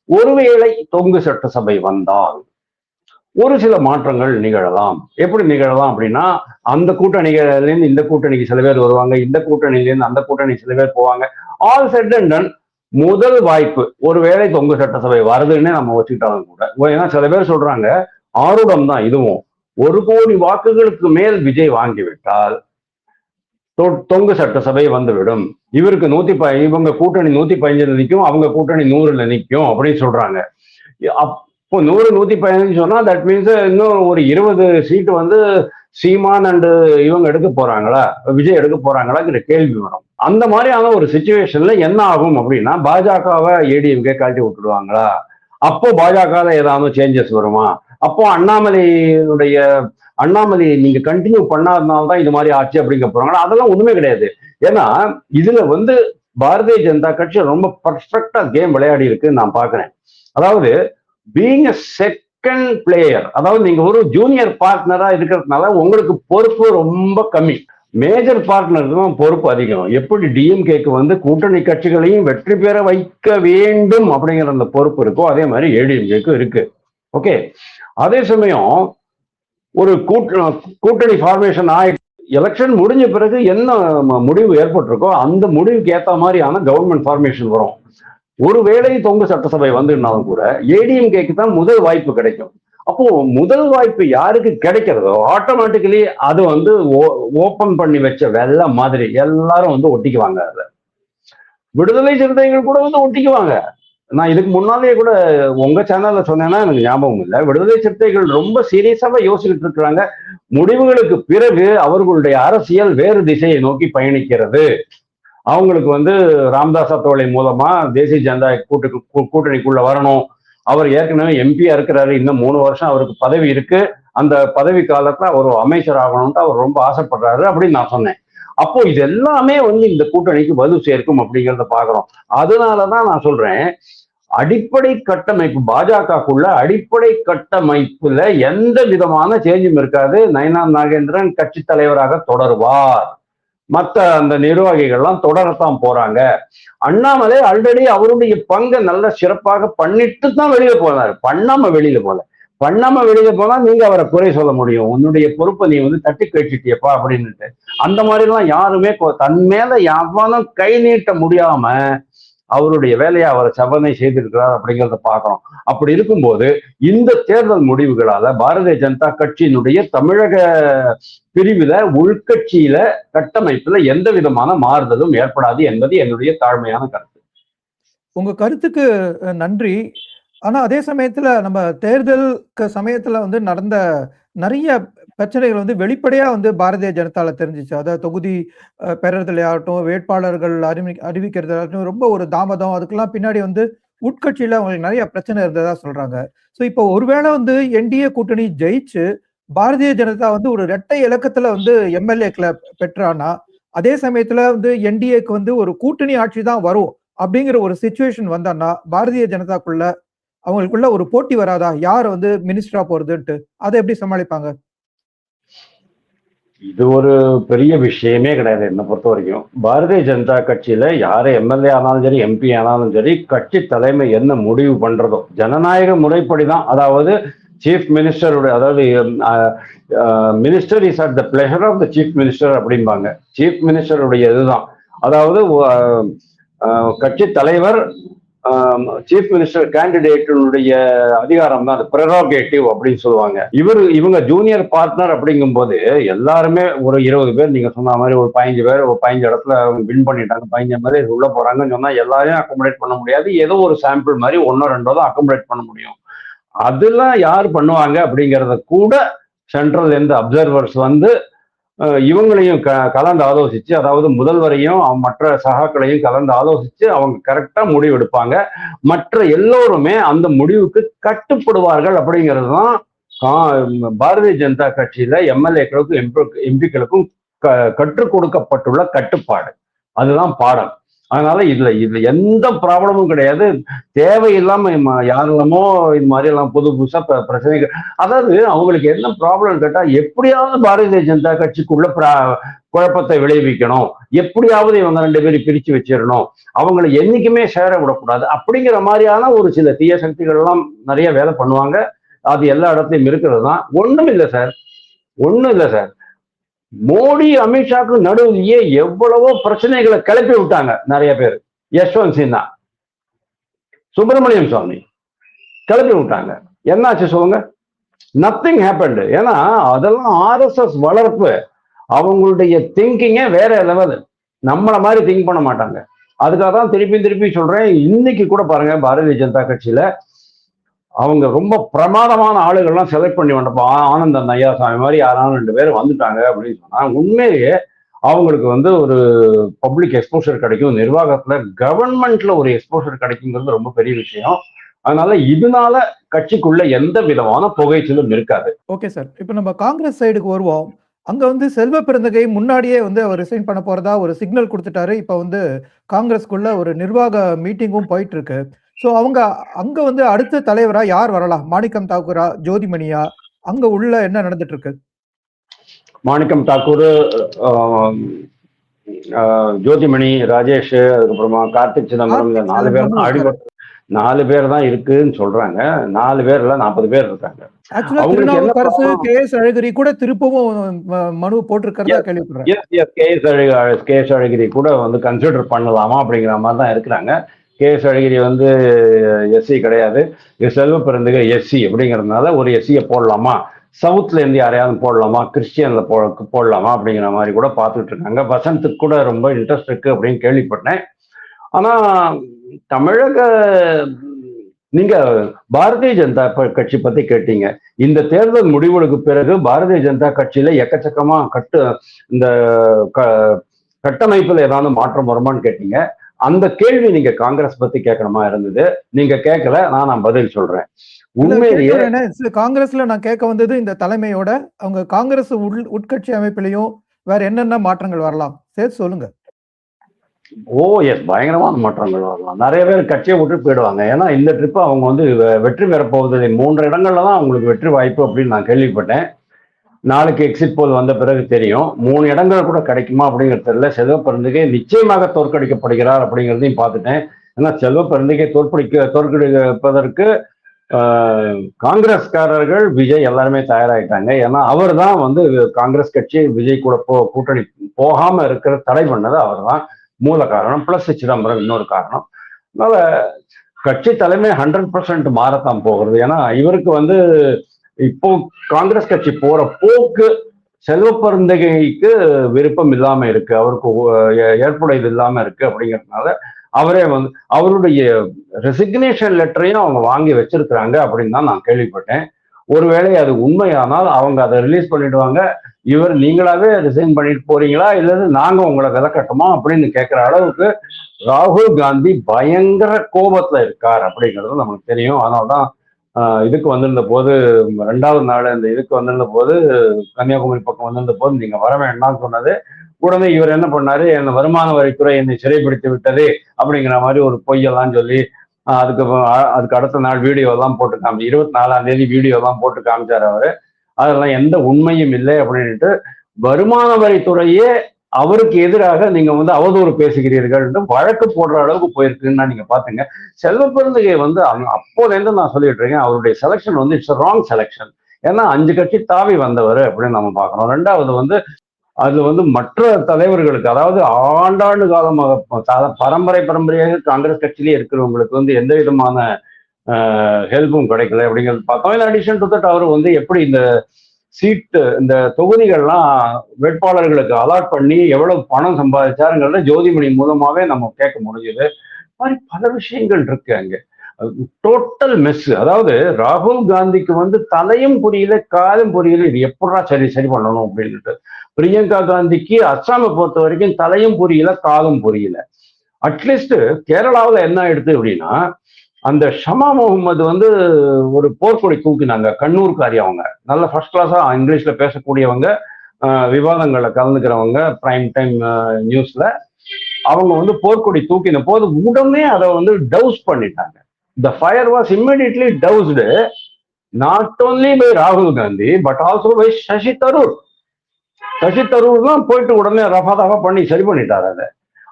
ஒருவேளை தொங்கு சட்டசபை வந்தால் ஒரு சில மாற்றங்கள் நிகழலாம். எப்படி நிகழலாம் அப்படின்னா, அந்த கூட்டணிகளிலிருந்து இந்த கூட்டணிக்கு சில பேர் வருவாங்க, இந்த கூட்டணியிலிருந்து அந்த கூட்டணி சில பேர் போவாங்க. ஆல் செட் அண்ட் டன் முதல் வாய்ப்பு ஒருவேளை தொங்கு சட்டசபை வருதுன்னு நம்ம வச்சுக்கிட்டாலும் கூட, ஏன்னா சில பேர் சொல்றாங்க ஆரூடம் தான் இதுவும், 1 கோடி வாக்குகளுக்கு மேல் விஜய் வாங்கிவிட்டால் தொங்கு சட்டசபை வந்துவிடும். இவருக்கு இவங்க கூட்டணி 115 நிற்கும், அவங்க கூட்டணி 100ல நிற்கும் அப்படின்னு சொல்றாங்க. அப்போ 100 115 சொன்னா தட் மீன்ஸ் இன்னும் ஒரு 20 சீட்டு வந்து சீமான் அண்டு இவங்க எடுக்க போறாங்களா, விஜய் எடுக்க போறாங்களாங்கிற கேள்வி வரும். அந்த மாதிரியான ஒரு சிச்சுவேஷன்ல என்ன ஆகும் அப்படின்னா, பாஜகவை ஏடிஎம்கே காட்டி விட்டுடுவாங்களா, அப்போ பாஜகல ஏதாவது சேஞ்சஸ் வருமா, அப்போ அண்ணாமலையை நீங்க கண்டினியூ பண்ணாதனால்தான் இது மாதிரி ஆச்சு அப்படிங்க போறாங்களா, அதெல்லாம் ஒண்ணுமே கிடையாது. ஏன்னா இதுல வந்து பாரதிய ஜனதா கட்சி ரொம்ப பர்ஃபெக்டா கேம் விளையாடி இருக்குன்னு நான் பாக்குறேன். அதாவது பீயிங் எ செகண்ட் பிளேயர், அதாவது நீங்க ஒரு ஜூனியர் பார்ட்னரா இருக்கிறதுனால உங்களுக்கு பொறுப்பு ரொம்ப கம்மி, மேஜர் பார்ட்னருக்கு தான் பொறுப்பு அதிகம். எப்படி டிஎம்கேக்கு வந்து கூட்டணி கட்சிகளையும் வெற்றி பெற வைக்க வேண்டும் அப்படிங்கிற அந்த பொறுப்பு இருக்கோ, அதே மாதிரி ஏடிஎம்கேக்கு இருக்கு. ஓகே, அதே சமயம் ஒரு கூட்டணி ஃபார்மேஷன் ஆயிட்டு எலெக்ஷன் முடிஞ்ச பிறகு என்ன முடிவு ஏற்பட்டிருக்கோ அந்த முடிவுக்கு ஏற்ற மாதிரியான கவர்மெண்ட் ஃபார்மேஷன் வரும். ஒருவேளை தொங்கு சட்டசபை வந்துனாலும் கூட ஏடிஎம்கேக்கு தான் முதல் வாய்ப்பு கிடைக்கும். அப்போ முதல் வாய்ப்பு யாருக்கு கிடைக்கிறதோ ஆட்டோமேட்டிக்கலி அது வந்து ஓபன் பண்ணி வச்ச வெள்ளை மாதிரி எல்லாரும் வந்து ஒட்டிக்குவாங்க. அதை விடுதலை சிறுத்தைகள் கூட வந்து ஒட்டிக்குவாங்க. நான் இதுக்கு முன்னாலேயே கூட உங்க சேனல்ல சொன்னேன்னா எனக்கு ஞாபகம் இல்லை. விடுதலை சிறுத்தைகள் ரொம்ப சீரியஸாக யோசிச்சுட்டு இருக்கிறாங்க. முடிவுகளுக்கு பிறகு அவர்களுடைய அரசியல் வேறு திசையை நோக்கி பயணிக்கிறது. அவங்களுக்கு வந்து ராமதாஸ் அத்தோலை மூலமா தேசிய ஜனதா கூட்டணிக்குள்ள வரணும். அவர் ஏற்கனவே எம்பியா இருக்கிறாரு, இன்னும் 3 வருஷம் அவருக்கு பதவி இருக்கு, அந்த பதவி காலத்துல அவர் அமைச்சர் ஆகணும்ட்டு அவர் ரொம்ப ஆசைப்படுறாரு அப்படின்னு நான் சொன்னேன். அப்போ இது எல்லாமே வந்து இந்த கூட்டணிக்கு வலு சேர்க்கும் அப்படிங்கிறத பாக்குறோம். அதனாலதான் நான் சொல்றேன், அடிப்படை கட்டமைப்பு பாஜகக்குள்ள அடிப்படை கட்டமைப்புல எந்த விதமான சேஞ்சும் இருக்காது. நயினார் நாகேந்திரன் கட்சி தலைவராக தொடருவார். மற்ற அந்த நிர்வாகிகள்லாம் தொடரத்தான் போறாங்க. அண்ணாமலை ஆல்ரெடி அவருடைய பங்கை நல்ல சிறப்பாக பண்ணிட்டு தான் வெளியில போனாரு. பண்ணாம வெளியில போனா நீங்க அவரை குறை சொல்ல முடியும். உன்னுடைய பொறுப்பை நீ வந்து தட்டி கழிச்சிட்டியப்பா அப்படின்னுட்டு. அந்த மாதிரி எல்லாம் யாருமே தன் மேல எவனும் கை நீட்ட முடியாம அவருடைய வேலையை அவரை செவனை செய்திருக்கிறார் அப்படிங்கிறத பார்க்கிறோம். அப்படி இருக்கும்போது இந்த தேர்தல் முடிவுகளால பாரதிய ஜனதா கட்சியினுடைய தமிழக பிரிவுல உள்கட்சியில கட்டமைப்புல எந்த விதமான மாறுதலும் ஏற்படாது என்பது என்னுடைய தாழ்மையான கருத்து. உங்க கருத்துக்கு நன்றி. ஆனா அதே சமயத்துல நம்ம தேர்தல் சமயத்துல வந்து நடந்த நிறைய பிரச்சனைகள் வந்து வெளிப்படையா வந்து பாரதிய ஜனதால தெரிஞ்சிச்சு. அதாவது தொகுதி பெறறதுல ஆகட்டும், வேட்பாளர்கள் அறிவிக்கிறது ஆகட்டும், ரொம்ப ஒரு தாமதம். அதுக்கெல்லாம் பின்னாடி வந்து உட்கட்சியில அவங்களுக்கு நிறைய பிரச்சனை இருந்ததா சொல்றாங்க. ஸோ இப்போ ஒருவேளை வந்து என்டிஏ கூட்டணி ஜெயிச்சு பாரதிய ஜனதா வந்து ஒரு இரட்டை இலக்கத்துல வந்து எம்எல்ஏக்களை பெற்றானா, அதே சமயத்துல வந்து என்டிஏக்கு வந்து ஒரு கூட்டணி ஆட்சி தான் வரும் அப்படிங்கிற ஒரு சிச்சுவேஷன் வந்தான்னா பாரதிய ஜனதாக்குள்ள அவங்களுக்குள்ள ஒரு போட்டி வராதா? யார் வந்து மினிஸ்டரா போறதுன்ட்டு அதை எப்படி சமாளிப்பாங்க? இது ஒரு பெரிய விஷயமே கிடையாது என்னை பொறுத்த வரைக்கும். பாரதிய ஜனதா கட்சியில யாரு எம்எல்ஏ ஆனாலும் சரி, எம்பி ஆனாலும் சரி, கட்சி தலைமை என்ன முடிவு பண்றதோ ஜனநாயக முறைப்படிதான். அதாவது சீஃப் மினிஸ்டருடைய, அதாவது minister is at the pleasure of the chief minister அப்படிம்பாங்க. சீஃப் மினிஸ்டருடைய இதுதான். அதாவது கட்சி தலைவர் சீஃப் மினிஸ்டர் கேண்டிடேட்டினுடைய அதிகாரம் தான், ப்ரெரோகேட்டிவ் அப்படின்னு சொல்லுவாங்க. இவங்க ஜூனியர் பார்ட்னர் அப்படிங்கும் போது எல்லாருமே ஒரு 20 பேர், நீங்க சொன்ன மாதிரி ஒரு 15 பேர் ஒரு 15 இடத்துல வின் பண்ணிட்டாங்க, 15 பேர் உள்ள போறாங்கன்னு சொன்னா எல்லாரையும் அக்கோமடேட் பண்ண முடியாது. ஏதோ ஒரு சாம்பிள் மாதிரி 1-2 தான் அக்கோமடேட் பண்ண முடியும். அதெல்லாம் யார் பண்ணுவாங்க அப்படிங்கிறத கூட சென்ட்ரல் இருந்து அப்சர்வர்ஸ் வந்து இவங்களையும் கலந்து ஆலோசிச்சு, அதாவது முதல்வரையும் மற்ற சகாக்களையும் கலந்து ஆலோசிச்சு அவங்க கரெக்டா முடிவு எடுப்பாங்க. மற்ற எல்லோருமே அந்த முடிவுக்கு கட்டுப்படுவார்கள். அப்படிங்கிறது தான் பாரதிய ஜனதா கட்சியில எம்எல்ஏக்களுக்கும் எம்பிக்களுக்கும் கற்றுக் கொடுக்கப்பட்டுள்ள கட்டுப்பாடு. அதுதான் பாடம். அதனால இதுல எந்த ப்ராப்ளமும் கிடையாது. தேவையில்லாம யாரெல்லாமோ இது மாதிரி எல்லாம் புதுசா பிரச்சனைகள். அதாவது அவங்களுக்கு என்ன ப்ராப்ளம் கேட்டா, எப்படியாவது பாரதிய ஜனதா கட்சிக்குள்ள குழப்பத்தை விளைவிக்கணும், எப்படியாவது இவங்க 2 பேரும் பிரிச்சு வச்சிடணும், அவங்களை என்னைக்குமே சேர விடக்கூடாது அப்படிங்கிற மாதிரியான ஒரு சில தீய சக்திகள் எல்லாம் நிறைய வேலை பண்ணுவாங்க. அது எல்லா இடத்துலையும் இருக்கிறது தான். ஒண்ணும் இல்லை சார். மோடி அமித்ஷாக்கு நடுவிலேயே எவ்வளவோ பிரச்சனைகளை கிளப்பி விட்டாங்க நிறைய பேர். யஷ்வந்த் சின்ஹா, சுப்பிரமணியம் சுவாமி கிளப்பி விட்டாங்க. என்னாச்சு சொல்லுங்க? Nothing happened. ஏன்னா அதெல்லாம் ஆர்எஸ்எஸ் வளர்ப்பு. அவங்களுடைய திங்கிங்கே வேற லெவல். நம்மள மாதிரி திங்க் பண்ண மாட்டாங்க. அதுக்காக தான் திருப்பி சொல்றேன். இன்னைக்கு கூட பாருங்க, பாரதிய ஜனதா கட்சியில அவங்க ரொம்ப பிரமாதமான ஆளுகள்லாம் செலக்ட் பண்ணி வந்தப்போ, ஆனந்தன் ஐயாசாமி மாதிரி யாராலும் 2 பேர் வந்துட்டாங்க அப்படின்னு சொன்னா உண்மையிலேயே அவங்களுக்கு வந்து ஒரு பப்ளிக் எக்ஸ்போஷர் கிடைக்கும், நிர்வாகத்துல கவர்மெண்ட்ல ஒரு எக்ஸ்போஷர் கிடைக்குங்கிறது ரொம்ப பெரிய விஷயம். அதனால இதனால கட்சிக்குள்ள எந்த விதமான புகைச்சலும் இருக்காது. ஓகே சார், இப்போ நம்ம காங்கிரஸ் சைடுக்கு வருவோம். அங்க வந்து செல்வ பெருந்தகை முன்னாடியே வந்து அவர் ரிசைன் பண்ண போறதா ஒரு சிக்னல் கொடுத்துட்டாரு. இப்போ வந்து காங்கிரஸ்குள்ள ஒரு நிர்வாக மீட்டிங்கும் போயிட்டு இருக்கு. ஸோ அவங்க அங்க வந்து அடுத்த தலைவரா யார் வரலாம்? மாணிக்கம் தாக்கூரா, ஜோதிமணியா? அங்க உள்ள என்ன நடந்துட்டு இருக்கு? மாணிக்கம் தாக்கூர், ஜோதிமணி, ராஜேஷ், அதுக்கப்புறமா கார்த்திக் சிதம்பரம், இந்த 4 பேர் தான் இருக்குன்னு சொல்றாங்க. 4 பேர்ல 40 பேர் இருக்காங்க. ஆக்சுவலா அவங்களுக்கு என்ன திருநாவுக்கரசு, படம்? கே.எஸ். அழகிரி கூட திருப்பவும் மனு போட்டிருக்கிறதா கேள்விப்படுறேன். கே.எஸ். அழகிரி கூட வந்து கன்சிடர் பண்ணலாமா அப்படிங்கிற மாதிரி தான் இருக்கிறாங்க. கே.எஸ். அழகிரி வந்து எஸ்சி கிடையாது, செல்வ பெருந்தகை எஸ்சி அப்படிங்கிறதுனால ஒரு எஸ்சியை போடலாமா, சவுத்ல இருந்து யாரையாவது போடலாமா, கிறிஸ்டியன்ல போடலாமா அப்படிங்கிற மாதிரி கூட பார்த்துட்டு இருக்காங்க. வசந்துக்கு கூட ரொம்ப இன்ட்ரெஸ்ட் இருக்கு அப்படின்னு கேள்விப்பட்டேன். ஆனா தமிழக நீங்க பாரதிய ஜனதா கட்சி பத்தி கேட்டீங்க. இந்த தேர்தல் முடிவுகளுக்கு பிறகு பாரதிய ஜனதா கட்சியில எக்கச்சக்கமா இந்த கட்டமைப்புல ஏதாவது மாற்றம் வருமான்னு கேட்டீங்க. அந்த கேள்வி நீங்க காங்கிரஸ் பத்தி கேட்கணுமா இருந்தது. நீங்க கேட்கல, நான் பதில் சொல்றேன். உண்மையிலேயே காங்கிரஸ்ல நான் கேட்க வந்தது இந்த தலைமையோட அவங்க காங்கிரஸ் உட்கட்சி அமைப்பிலையும் வேற என்னென்ன மாற்றங்கள் வரலாம் சேர்த்து சொல்லுங்க. எஸ், பயங்கரமான மாற்றங்கள் வரலாம். நிறைய பேர் கட்சியை விட்டு போயிடுவாங்க. ஏன்னா இந்த ட்ரிப் அவங்க வந்து வெற்றி பெறப்போவதில்லை. 3 இடங்கள்ல தான் அவங்களுக்கு வெற்றி வாய்ப்பு அப்படின்னு நான் கேள்விப்பட்டேன். நாளைக்கு எக்ஸிட் போல் வந்த பிறகு தெரியும். 3 இடங்கள் கூட கிடைக்குமா அப்படிங்கிறது தெரியல. செல்வ பெருந்தகை நிச்சயமாக தோற்கடிக்கப்படுகிறார் அப்படிங்கிறதையும் பார்த்துட்டேன். ஏன்னா செல்வ பெருந்தகை தோற்கடிப்பதற்கு காங்கிரஸ்காரர்கள், விஜய் எல்லாருமே தயாராகிட்டாங்க. ஏன்னா அவர் தான் வந்து காங்கிரஸ் கட்சி விஜய் கூட கூட்டணி போகாம இருக்கிற தடை பண்ணது அவர் தான் மூல காரணம். பிளஸ் சிதம்பரம் இன்னொரு காரணம். அதனால கட்சி தலைமை 100% மாறத்தான் போகிறது. ஏன்னா இவருக்கு வந்து இப்போ காங்கிரஸ் கட்சி போற போக்கு செல்வ பெருந்தகைக்கு விருப்பம் இல்லாம இருக்கு, அவருக்கு ஏற்புடையது இல்லாம இருக்கு. அப்படிங்கிறதுனால அவரே வந்து அவருடைய ரெசிக்னேஷன் லெட்டரையும் அவங்க வாங்கி வச்சிருக்கிறாங்க அப்படின்னு தான் நான் கேள்விப்பட்டேன். ஒருவேளை அது உண்மையானால் அவங்க அதை ரிலீஸ் பண்ணிடுவாங்க. இவர் நீங்களாவே ரிசைன் பண்ணிட்டு போறீங்களா, இல்லது நாங்க உங்களை விலக்கட்டுமா அப்படின்னு கேட்கிற அளவுக்கு ராகுல் காந்தி பயங்கர கோபத்துல இருக்கார் அப்படிங்கிறது நமக்கு தெரியும். அதனால்தான் இதுக்கு வந்திருந்த போது 2வது நாள் இந்த இதுக்கு வந்திருந்த போது, கன்னியாகுமரி பக்கம் வந்திருந்த போது நீங்க வர வேண்டாம்னு சொன்னது. உடனே இவர் என்ன பண்ணாரு, என்ன வருமான வரித்துறை என்னை சிறைப்பிடித்து விட்டது அப்படிங்கிற மாதிரி ஒரு பொய்யெல்லாம் சொல்லி அதுக்கு அடுத்த நாள் வீடியோ எல்லாம் போட்டு 24ஆம் தேதி வீடியோ எல்லாம் போட்டு காமிச்சாரு அவரு. அதெல்லாம் எந்த உண்மையும் இல்லை அப்படின்ட்டு வருமான வரித்துறையே அவருக்கு எதிராக நீங்க வந்து அவதூறு பேசுகிறீர்கள் என்று வழக்கு போடுற அளவுக்கு போயிருக்குன்னா நீங்க பாத்துங்க. செல்வ பெருந்தகை வந்து அப்போல இருந்து நான் சொல்லிட்டு இருக்கேன், அவருடைய செலக்ஷன் வந்து இட்ஸ் ராங் செலக்ஷன். ஏன்னா 5 கட்சி தாவி வந்தவர் அப்படின்னு நம்ம பார்க்கணும். 2வது வந்து அதுல வந்து மற்ற தலைவர்களுக்கு, அதாவது ஆண்டாண்டு காலமாக பரம்பரையாக காங்கிரஸ் கட்சியிலே இருக்கிறவங்களுக்கு வந்து எந்த விதமான ஹெல்ப்பும் கிடைக்கல அப்படிங்கிறது பார்த்தோம். இன் அடிஷன் டு தட் அவர் வந்து எப்படி இந்த இந்த தொகுதிகள்லாம் வேட்பாளர்களுக்கு அலாட் பண்ணி எவ்வளவு பணம் சம்பாதிச்சாருங்கிறத ஜோதிமணி மூலமாவே நம்ம கேட்க முடிஞ்சது. மாதிரி பல விஷயங்கள் இருக்கு அங்க. Total mess. அதாவது ராகுல் காந்திக்கு வந்து தலையும் புரியல, காலும் புரியல, இது எப்படா சரி பண்ணணும் அப்படின்ட்டு. பிரியங்கா காந்திக்கு அஸ்ஸாமை பொறுத்த வரைக்கும் தலையும் புரியல, காலும் புரியல. அட்லீஸ்ட் கேரளாவில் என்ன ஆயிடுது அப்படின்னா, அந்த ஷமா முகமது வந்து ஒரு போர்க்கொடி தூக்கினாங்க. கண்ணூர்காரி, அவங்க நல்ல ஃபர்ஸ்ட் கிளாஸா இங்கிலீஷ்ல பேசக்கூடியவங்க, விவாதங்களை கலந்துக்கிறவங்க, பிரைம் டைம் நியூஸ்ல. அவங்க வந்து போர்க்கொடி தூக்கின போது உடனே அதை வந்து டவுஸ் பண்ணிட்டாங்க. The fire was immediately doused, not only by Rahul Gandhi, but also by Shashi Tharoor. Shashi Tharoor தான் போயிட்டு உடனே ரஃபா பண்ணி சரி பண்ணிட்டாரு அதை.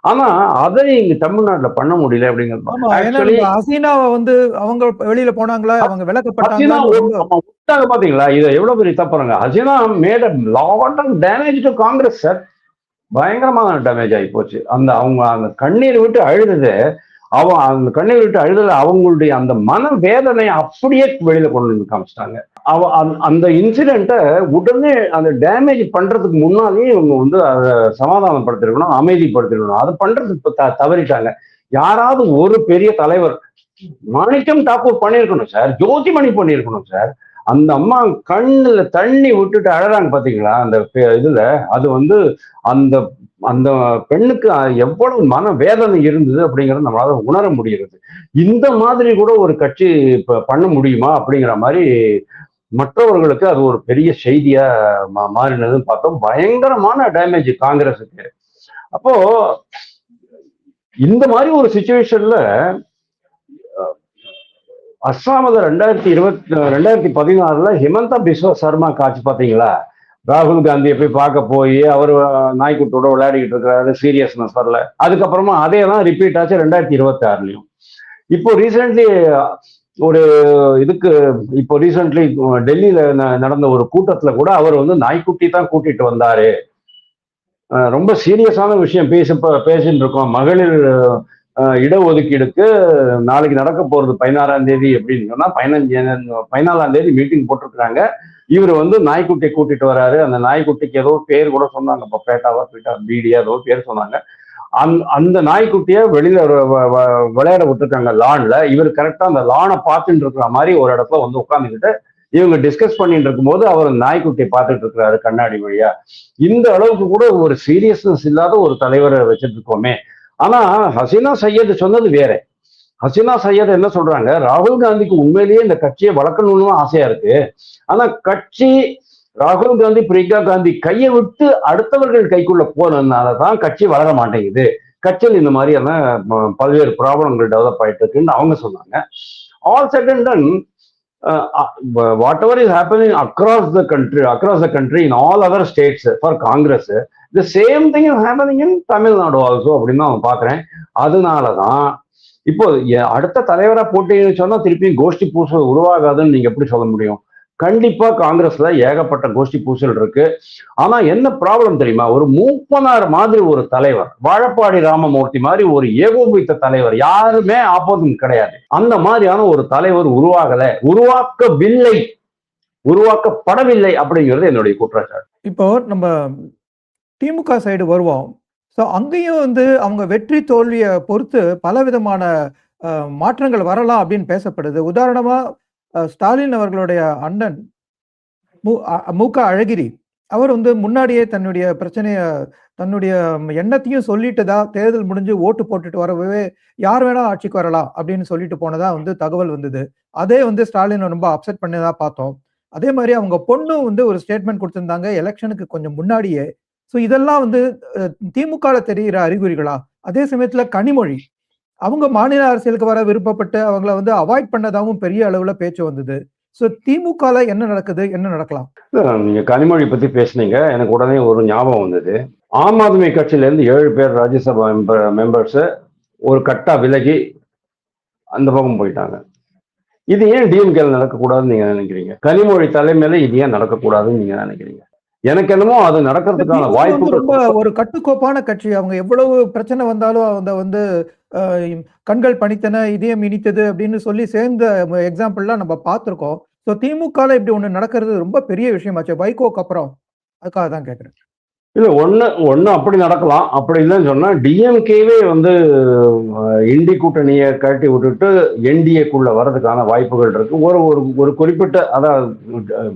ஆனா அதை இங்க தமிழ்நாட்டுல பண்ண முடியல அப்படிங்கிறது. ஹசீனாவை வந்து அவங்க வெளியில போனாங்களா, அவங்க விலக்கப்பட்டாங்க பாத்தீங்களா? இதை எவ்வளவு பெரிய தப்புறாங்க. Hasina made a lot of damage to Congress, sir. பயங்கரமான டேமேஜ் ஆகி போச்சு. அவங்க அந்த கண்ணீர் விட்டு அழுது, அந்த கண்ணீர் விட்டு அழுதல அவங்களுடைய அந்த மன வேதனை அப்படியே வெளியில கொண்டு வந்து காமிச்சிட்டாங்க. அந்த இன்சிடென்ட்டை உடனே அந்த டேமேஜ் பண்றதுக்கு முன்னாலேயே இவங்க வந்து அதை சமாதானப்படுத்திருக்கணும், அமைதிப்படுத்திருக்கணும். அதை பண்றதுக்கு தவறிட்டாங்க. யாராவது ஒரு பெரிய தலைவர், மாணிக்கம் தாக்கூர் பண்ணியிருக்கணும் சார், ஜோதிமணி பண்ணியிருக்கணும் சார். அந்த அம்மா கண்ணுல தண்ணி விட்டுட்டு அழறாங்க பாத்தீங்களா அந்த இதுல. அது வந்து அந்த அந்த பெண்ணுக்கு எவ்வளவு மன வேதனை இருந்தது அப்படிங்கறது நம்மளால உணர முடிகிறது. இந்த மாதிரி கூட ஒரு கட்சி பண்ண முடியுமா அப்படிங்கிற மாதிரி மற்றவர்களுக்கு அது ஒரு பெரிய செய்தியா மாறினதுன்னு பார்த்தோம். பயங்கரமான டேமேஜ் காங்கிரஸுக்கு. அப்போ இந்த மாதிரி ஒரு சிச்சுவேஷன்ல அஸ்ஸாமில் 2016 ஹிமந்தா பிஸ்வா சர்மா காட்சி பார்த்தீங்களா? ராகுல் காந்தியை போய் பார்க்க போய் அவர் நாய்க்குட்டோட விளையாடிக்கிட்டு இருக்கிறாரு, சீரியஸ்னஸ் வரல. அதுக்கப்புறமா அதே தான் ரிப்பீட் ஆச்சு 2026லயும். இப்போ ரீசென்ட்லி ஒரு இதுக்கு இப்போ ரீசென்ட்லி டெல்லியில நடந்த ஒரு கூட்டத்துல கூட அவர் வந்து நாய்க்குட்டி தான் கூட்டிட்டு வந்தாரு. ரொம்ப சீரியஸான விஷயம் பேசிட்டு இருக்கோம். மகளிர் இடஒதுக்கீடுக்கு நாளைக்கு நடக்க போறது 16ஆம் தேதி அப்படின்னு சொன்னா 14ஆம் தேதி மீட்டிங் போட்டிருக்கிறாங்க. இவர் வந்து நாய்க்குட்டியை கூட்டிட்டு வராரு. அந்த நாய்க்குட்டிக்கு ஏதோ பேர் கூட சொன்னாங்க, பேட்டாவா பீட்டா பீடியா ஏதோ பேர் சொன்னாங்க. அந்த நாய்க்குட்டிய வெளியில விளையாட விட்டுருக்காங்க லான்ல. இவர் கரெக்டா அந்த லானை பார்த்துட்டு இருக்கிற மாதிரி ஒரு இடத்துல வந்து உட்காந்துக்கிட்டு இவங்க டிஸ்கஸ் பண்ணிட்டு இருக்கும்போது அவர் நாய்க்குட்டியை பார்த்துட்டு இருக்கிறாரு கண்ணாடி வழியா. இந்த அளவுக்கு கூட ஒரு சீரியஸ்னஸ் இல்லாத ஒரு தலைவரை வச்சுட்டு இருக்கோமே. ஆனா ஹசீனா சையத் சொன்னது வேற. ஹசீனா சையத் என்ன சொல்றாங்க, ராகுல் காந்திக்கு உண்மையிலேயே இந்த கட்சியை வளர்க்கணும்னு ஆசையா இருக்கு. ஆனா கட்சி ராகுல் காந்தி பிரியங்கா காந்தி கையை விட்டு அடுத்தவர்கள் கைக்குள்ள போனதுனாலதான் கட்சி வளர மாட்டேங்குது. கட்சியில் இந்த மாதிரியான பல்வேறு ப்ராப்ளங்கள் டெவலப் ஆயிட்டு இருக்குன்னு அவங்க சொன்னாங்க. All set and ton, whatever is happening across the country in all other states for Congress, the same thing is happening in Tamil Nadu also அப்படின்னு நான் பாக்குறேன். அதனாலதான் இப்போ அடுத்த தலைவரா போட்டீங்கன்னு சொன்னா திருப்பி கோஷ்டி பூசல் உருவாகாதுன்னு நீங்க எப்படி சொல்ல முடியும்? கண்டிப்பா காங்கிரஸ்ல ஏகப்பட்ட கோஷ்டி பூசல் இருக்கு. ஆனா என்ன ப்ராப்ளம் தெரியுமா, ஒரு மூப்பனார் மாதிரி ஒரு தலைவர், வாழப்பாடி ராமமூர்த்தி மாதிரி ஒரு ஏகோபித்த தலைவர் யாருமே ஆப்போசிட் கிடையாது. அந்த மாதிரியான ஒரு தலைவர் உருவாக்கப்படவில்லை அப்படிங்கிறது என்னுடைய குற்றச்சாட்டு. இப்போ நம்ம திமுக சைடு வருவோம். ஸோ அங்கேயும் வந்து அவங்க வெற்றி தோல்வியை பொறுத்து பலவிதமான மாற்றங்கள் வரலாம் அப்படின்னு பேசப்படுது. உதாரணமா ஸ்டாலின் அவர்களுடைய அண்ணன் மு.க. அழகிரி அவர் வந்து முன்னாடியே தன்னுடைய பிரச்சனைய தன்னுடைய எண்ணத்தையும் சொல்லிட்டுதா தேர்தல் முடிஞ்சு ஓட்டு போட்டுட்டு வரவே யார் வேணா ஆட்சிக்கு வரலாம் அப்படின்னு சொல்லிட்டு போனதா வந்து தகவல் வந்தது. அதே வந்து ஸ்டாலின் ரொம்ப அப்செட் பண்ணதா பார்த்தோம். அதே மாதிரி அவங்க பொண்ணும் வந்து ஒரு ஸ்டேட்மெண்ட் கொடுத்திருந்தாங்க எலெக்ஷனுக்கு கொஞ்சம் முன்னாடியே. ஸோ இதெல்லாம் வந்து திமுக தெரிகிற அறிகுறிகளா? அதே சமயத்துல கனிமொழி அவங்க மாநில அரசியலுக்கு வர விருப்பப்பட்டு அவங்கள வந்து அவாய்ட் பண்ணதாகவும் பெரிய அளவுல பேச்சு வந்தது. சோ திமுகல என்ன நடக்குது, என்ன நடக்கலாம்? நீங்க கனிமொழி பத்தி பேசுனீங்க, எனக்கு உடனே ஒரு ஞாபகம் வந்தது. ஆம் ஆத்மி கட்சியில இருந்து 7 பேர் ராஜ்யசபா மெம்பர்ஸ் ஒரு கட்டா விலகி அந்த பக்கம் போயிட்டாங்க. இது ஏன் டிஎம்கேல நடக்கக்கூடாதுன்னு நீங்க நினைக்கிறீங்க? கனிமொழி தலைமையில இது ஏன் நடக்கக்கூடாதுன்னு நீங்க நினைக்கிறீங்க? எனக்கு என்னமோ அது நடக்கிறதுக்கான வாய்ப்பு. ரொம்ப ஒரு கட்டுக்கோப்பான கட்சி. அவங்க எவ்வளவு பிரச்சனை வந்தாலும் அவங்க வந்து கண்கள் பணித்தன, இதயம் இனித்தது அப்படின்னு சொல்லி சேர்ந்த எக்ஸாம்பிள்லாம் நம்ம பார்த்திருக்கோம். ஸோ திமுகல இப்படி ஒண்ணு நடக்கிறது ரொம்ப பெரிய விஷயமாச்சு வைகோக்கு அப்புறம். அதுக்காக தான் கேட்கிறேன். இல்ல ஒண்ணு அப்படி நடக்கலாம். அப்படி இல்லைன்னு சொன்னா டிஎம்கேவே வந்து இண்டி கூட்டணியை கட்டி விட்டுட்டு என்டிஏக்குள்ள வர்றதுக்கான வாய்ப்புகள் இருக்கு. ஒரு குறிப்பிட்ட அதாவது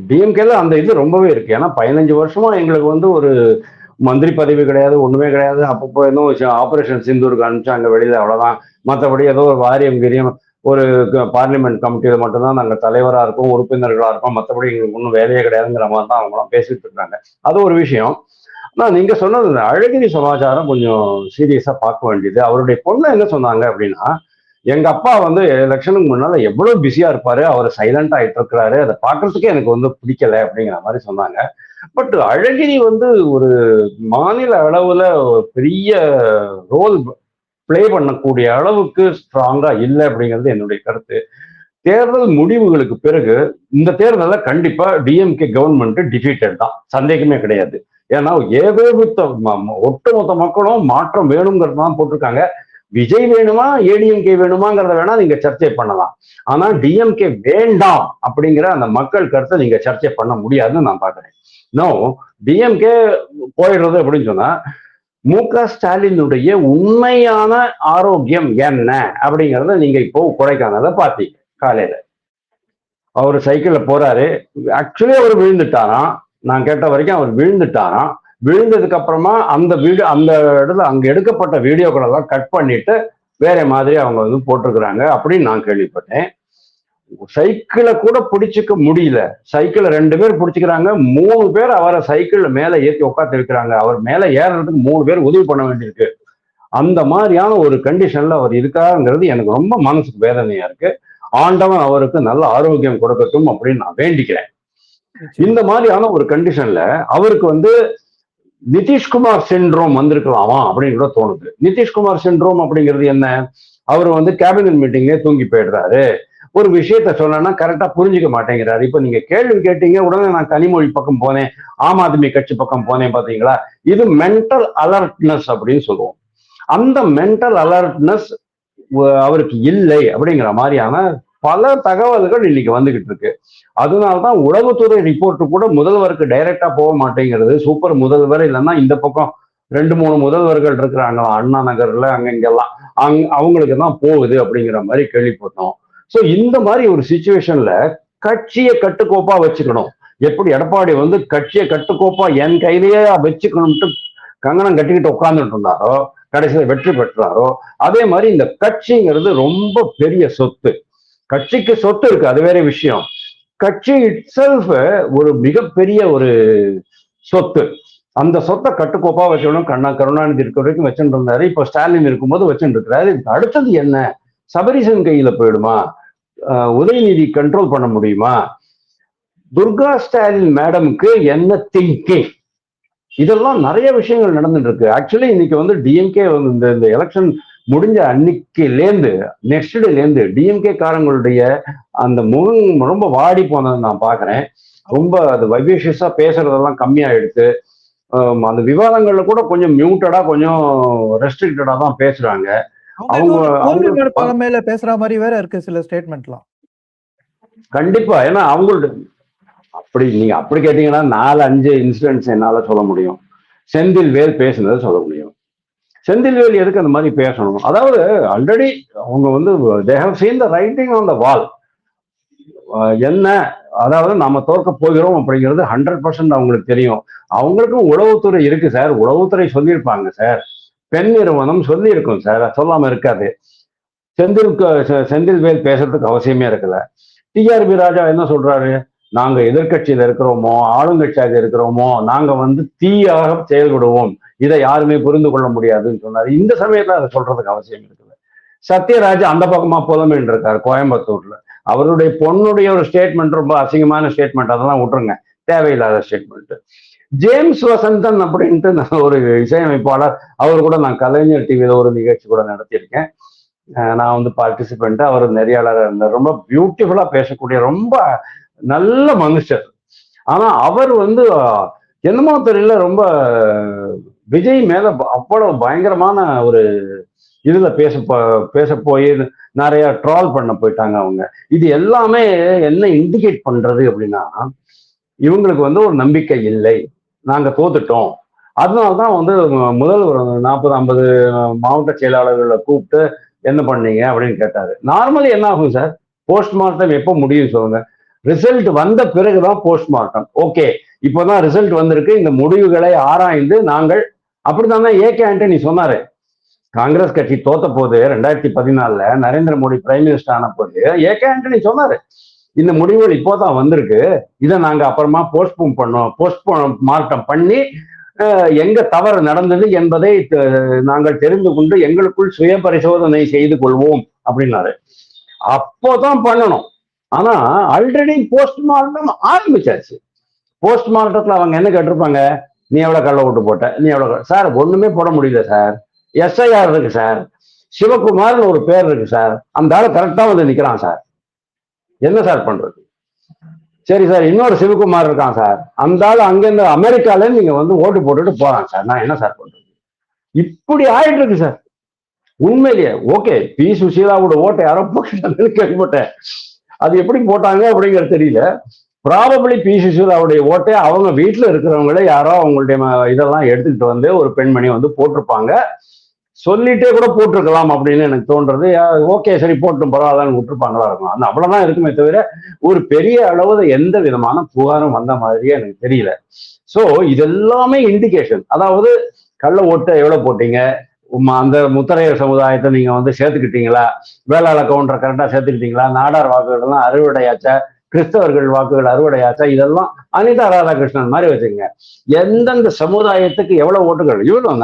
டிஎம்கேல அந்த இது ரொம்பவே இருக்கு. ஏன்னா 15 வருஷமா எங்களுக்கு வந்து ஒரு மந்திரி பதவி கிடையாது, ஒண்ணுமே கிடையாது. அப்பப்போ ஏதோ ஆபரேஷன் சிந்தூருக்கு அனுப்பிச்சாங்க வெளியில, அவ்வளவுதான். மற்றபடி ஏதோ ஒரு வாரியம் ஒரு பார்லிமெண்ட் கமிட்டியில மட்டும்தான் நாங்கள் தலைவரா இருக்கோம், உறுப்பினர்களா இருக்கோம், மற்றபடி எங்களுக்கு ஒன்றும் வேலையே கிடையாதுங்கிற மாதிரி தான் அவங்களாம் பேசிட்டு இருக்காங்க. அது ஒரு விஷயம். ஆனா நீங்க சொன்னது இந்த அழகிரி சமாச்சாரம் கொஞ்சம் சீரியஸா பார்க்க வேண்டியது. அவருடைய பொண்ணு என்ன சொன்னாங்க அப்படின்னா, எங்க அப்பா வந்து எலெக்ஷனுக்கு முன்னால எவ்வளவு பிஸியா இருப்பாரு, அவர் சைலண்டா ஆயிட்டு இருக்கிறாரு, அதை பார்க்கறதுக்கே எனக்கு வந்து பிடிக்கல அப்படிங்கிற மாதிரி சொன்னாங்க. பட் அழகிரி வந்து ஒரு மாநில அளவுல பெரிய ரோல் பிளே பண்ணக்கூடிய அளவுக்கு ஸ்ட்ராங்கா இல்லை அப்படிங்கிறது என்னுடைய கருத்து. தேர்தல் முடிவுகளுக்கு பிறகு இந்த தேர்தல கண்டிப்பா டிஎம்கே கவர்மெண்ட் டிஃபீட்டட் தான், சந்தேகமே கிடையாது. ஏன்னா ஒட்டுமொத்த மக்களும் மாற்றம் வேணுங்கிறது தான் போட்டிருக்காங்க. விஜய் வேணுமா ஏடிஎம்கே வேணுமாங்கிறத வேணா நீங்க சர்ச்சை பண்ணலாம். ஆனா டிஎம்கே வேண்டாம் அப்படிங்கிற அந்த மக்கள் கருத்தை நீங்க சர்ச்சை பண்ண முடியாதுன்னு நான் பாக்குறேன். நோ, டிஎம்கே போயிடுறது அப்படின்னு சொன்னா மு.க. ஸ்டாலினுடைய உண்மையான ஆரோக்கியம் என்ன அப்படிங்கிறத நீங்க இப்போ கொடைக்கானல பாத்தீங்க. காலையில அவர் சைக்கிள்ல போறாரு. ஆக்சுவலி அவர் விழுந்துட்டாராம். நான் கேட்ட வரைக்கும் அவர் விழுந்துட்டாராம். விழுந்ததுக்கு அப்புறமா அந்த இடத்துல அங்க எடுக்கப்பட்ட வீடியோக்கள் எல்லாம் கட் பண்ணிட்டு வேற மாதிரி அவங்க வந்து போட்டிருக்கிறாங்க அப்படின்னு நான் கேள்விப்பட்டேன். சைக்கிளை கூட பிடிச்சிக்க முடியல. சைக்கிளை 2 பேர் பிடிச்சிக்கிறாங்க, 3 பேர் அவரை சைக்கிள்ல மேல ஏற்றி உட்காந்து இருக்கிறாங்க. அவர் மேல ஏறுறதுக்கு 3 பேர் உதவி பண்ண வேண்டியிருக்கு. அந்த மாதிரியான ஒரு கண்டிஷன்ல அவர் இருக்காருங்கிறது எனக்கு ரொம்ப மனசுக்கு வேதனையா இருக்கு. ஆண்டவன் அவருக்கு நல்ல ஆரோக்கியம் கொடுக்கட்டும் அப்படின்னு நான் வேண்டிக்கிறேன். இந்த மாதிரியான ஒரு கண்டிஷன்ல அவருக்கு வந்து நிதிஷ்குமார் சிண்ட்ரோம் வந்திருக்கலாமா அப்படின்னு கூட தோணுது. நிதிஷ்குமார் சிண்ட்ரோம் அப்படிங்கிறது என்ன? அவர் வந்து கேபினட் மீட்டிங்லேயே தூங்கி போயிடுறாரு. ஒரு விஷயத்த சொன்னா கரெக்டா புரிஞ்சுக்க மாட்டேங்கிறாரு. இப்ப நீங்க கேள்வி கேட்டீங்க, உடனே நான் கனிமொழி பக்கம் போனேன், ஆம் ஆத்மி கட்சி பக்கம் போனேன் பாத்தீங்களா? இது மென்டல் அலர்ட்னஸ் அப்படின்னு சொல்லுவோம். அந்த மென்டல் அலர்ட்னஸ் அவருக்கு இல்லை அப்படிங்கிற மாதிரியான பல தகவல்கள் இன்னைக்கு வந்துகிட்டு இருக்கு. அதனால்தான் உளவுத்துறை ரிப்போர்ட் கூட முதல்வருக்கு டைரக்டா போக மாட்டேங்கிறது. சூப்பர் முதல்வர் இல்லைன்னா இந்த பக்கம் 2-3 முதல்வர்கள் இருக்கிறாங்க அண்ணா நகர்ல அங்க இங்கெல்லாம், அவங்களுக்கு தான் போகுது அப்படிங்கிற மாதிரி கேள்விப்பட்டோம். ஸோ இந்த மாதிரி ஒரு சுச்சுவேஷன்ல கட்சியை கட்டுக்கோப்பா வச்சுக்கணும். எப்படி எடப்பாடி வந்து கட்சியை கட்டுக்கோப்பா என் கையிலேயே வச்சுக்கணும்ட்டு கங்கணம் கட்டிக்கிட்டு உட்கார்ந்துட்டு இருந்தாரோ, கடைசியில் வெற்றி பெற்றாரோ, அதே மாதிரி இந்த கட்சிங்கிறது ரொம்ப பெரிய சொத்து. கட்சிக்கு சொத்து இருக்கு, அது வேற விஷயம். கட்சி இட்செல்ஃப் ஒரு மிகப்பெரிய ஒரு சொத்து. அந்த சொத்தை கட்டுக்கோப்பா வச்சுக்கணும். கருணாநிதி இருக்கிற வரைக்கும் வச்சுட்டு இருந்தாரு. இப்போ ஸ்டாலின் இருக்கும்போது வச்சுட்டு இருக்கிறாரு. அடுத்தது என்ன? சபரீசன் கையில போயிடுமா? உதயநிதி கண்ட்ரோல் பண்ண முடியுமா? துர்கா ஸ்டாலின் மேடமுக்கு என்ன திங்கிங்? இதெல்லாம் நிறைய விஷயங்கள் நடந்துட்டு இருக்கு. ஆக்சுவலி இன்னைக்கு வந்து டிஎம்கே வந்து இந்த எலெக்ஷன் முடிஞ்ச அன்னைக்குலேருந்து நெக்ஸ்ட் டேலேருந்து டிஎம்கே காரங்களுடைய அந்த முகம் ரொம்ப வாடி போனதை நான் பாக்குறேன். ரொம்ப அது வைவேஷியஸா பேசுறதெல்லாம் கம்மியாயிடுச்சு. அந்த விவாதங்கள்ல கூட கொஞ்சம் மியூட்டடா, கொஞ்சம் ரெஸ்ட்ரிக்டடா தான் பேசுறாங்க. அவங்க தலைமையில பேசுற மாதிரி வேற இருக்கு சில ஸ்டேட்மெண்ட்லாம். கண்டிப்பா. ஏன்னா அவங்களோட அப்படி நீங்க அப்படி கேட்டீங்கன்னா 4-5 இன்சிடென்ட்ஸ் என்னால சொல்ல முடியும். செந்தில்வேல் பேசுனதை சொல்ல முடியும். செந்தில்வேல் எதுக்கு அந்த மாதிரி பேசணும்? அதாவது ஆல்ரெடி அவங்க வந்து they have seen the writing on the wall. என்ன, அதாவது நாம தோற்க போகிறோம் அப்படிங்கிறது 100% அவங்களுக்கு தெரியும். அவங்களுக்கும் உளவுத்துறை இருக்கு சார். உளவுத்துறை சொல்லியிருப்பாங்க சார். பெண் நிறுவனம் சொல்லி இருக்கும் சார், சொல்லாம இருக்காது. செந்தில்வேல் பேசுறதுக்கு அவசியமே இருக்கல. டிஆர்பி ராஜா என்ன சொல்றாரு? நாங்க எதிர்கட்சியில இருக்கிறோமோ ஆளுங்கட்சியாக இருக்கிறோமோ நாங்க வந்து தீயாக செயல்படுவோம், இதை யாருமே புரிந்து கொள்ள முடியாதுன்னு சொன்னாரு. இந்த சமயத்துல அதை சொல்றதுக்கு அவசியம் இருக்குல்ல. சத்யராஜ் அந்த பக்கமா புலமைன்னு இருக்காரு கோயம்புத்தூர்ல. அவருடைய பொண்ணுடைய ஒரு ஸ்டேட்மெண்ட் ரொம்ப அசிங்கமான ஸ்டேட்மெண்ட், அதெல்லாம் விட்டுருங்க, தேவையில்லாத ஸ்டேட்மெண்ட். ஜேம்ஸ் வசந்தன் அப்படின்ட்டு ஒரு இசையமைப்பாளர், அவர் கூட நான் கலைஞர் டிவியில ஒரு நிகழ்ச்சி கூட நடத்தியிருக்கேன். நான் வந்து பார்ட்டிசிபெண்ட். அவர் நெறியாளராக இருந்தார். ரொம்ப பியூட்டிஃபுல்லா பேசக்கூடிய ரொம்ப நல்ல மனுஷர். ஆனா அவர் வந்து என்னமோ தெரியல, ரொம்ப விஜய் மேல அவ்வளவு பயங்கரமான ஒரு இதுல பேச போய் நிறைய ட்ரால் பண்ண போயிட்டாங்க அவங்க. இது எல்லாமே என்ன இண்டிகேட் பண்றது அப்படின்னா, இவங்களுக்கு வந்து ஒரு நம்பிக்கை இல்லை, நாங்க தோத்துட்டோம். அதனால்தான் வந்து முதல் ஒரு 40-50 மாவட்ட செயலாளர்களை கூப்பிட்டு என்ன பண்ணீங்க அப்படின்னு கேட்டாரு. நார்மலி என்ன ஆகும் சார்? போஸ்ட்மார்ட்டம் எப்போ முடியும் சொல்லுங்க? ரிசல்ட் வந்த பிறகுதான் போஸ்ட்மார்ட்டம். ஓகே, இப்போதான் ரிசல்ட் வந்திருக்கு, இந்த முடிவுகளை ஆராய்ந்து நாங்கள், அப்படித்தானே ஏகே ஆண்டனி சொன்னாரு. காங்கிரஸ் கட்சி தோத்த போது 2014 நரேந்திர மோடி பிரைம் மினிஸ்டர் ஆன போது ஏகே ஆண்டனி சொன்னாரு, இந்த முடிவுகள் இப்போதான் வந்திருக்கு, இதை நாங்க அப்புறமா போஸ்ட்மார்ட்டம் பண்ணி எங்க தவறு நடந்தது என்பதை நாங்கள் தெரிந்து கொண்டு எங்களுக்குள் சுய பரிசோதனை செய்து கொள்வோம் அப்படின்னாரு. அப்போதான் பண்ணணும். ஆனா ஆல்ரெடி போஸ்ட்மார்ட்டம் ஆரம்பிச்சாச்சு. போஸ்ட்மார்ட்டத்துல அவங்க என்ன கேட்டிருப்பாங்க? நீ எவ்வளவு கள்ள ஓட்டு போட்ட, நீ எவ்வளவு. சார் ஒண்ணுமே போட முடியல சார். எஸ்ஐஆர் இருக்கு சார், சிவகுமார்னு ஒரு பேர் இருக்கு சார், அந்த ஆளு கரெக்டா வந்து நிக்கிறான் சார், என்ன சார் பண்றது? சரி சார், இன்னொரு சிவகுமார் இருக்கான் சார், அந்த ஆள் அங்கிருந்து அமெரிக்கால நீங்க வந்து ஓட்டு போட்டுட்டு போறான் சார், நான் என்ன சார் பண்றது? இப்படி ஆயிட்டு இருக்கு சார் உண்மையிலேயே. ஓகே, பி சுசீலாவோட ஓட்டை யாரோ போட்டு கேள்விப்பட்டேன், அது எப்படி போட்டாங்க அப்படிங்கிறது தெரியல. ப்ராபபிளி பி சுசீலாவுடைய ஓட்டை அவங்க வீட்டுல இருக்கிறவங்களே யாரோ அவங்களுடைய இதெல்லாம் எடுத்துக்கிட்டு வந்து ஒரு பெண்மணி வந்து போட்டிருப்பாங்க, சொல்லிட்டே கூட போட்டிருக்கலாம் அப்படின்னு எனக்கு தோன்றது. ஓகே சரி போட்டும் பரவாயில்லன்னு விட்டுருப்பாங்களா இருக்கும். அந்த அவ்வளவுதான் இருக்குமே தவிர ஒரு பெரிய அளவுல எந்த விதமான புகாரும் வந்த மாதிரியே எனக்கு தெரியல. ஸோ இதெல்லாமே இண்டிகேஷன். அதாவது கள்ள ஓட்டை எவ்வளவு போட்டீங்க, அந்த முத்தரையர் சமுதாயத்தை நீங்க வந்து சேர்த்துக்கிட்டீங்களா, வேளாள கவுண்டரை கரெக்டா சேர்த்துக்கிட்டீங்களா, நாடார் வாக்குகள் எல்லாம் அறுவடையாச்சா, கிறிஸ்தவர்கள் வாக்குகள் அறுவடையாச்சா, இதெல்லாம் அனிதா ராதாகிருஷ்ணன் மாதிரி வச்சுக்கோங்க. எந்தெந்த சமுதாயத்துக்கு எவ்வளவு ஓட்டுகள், இவ்வளவு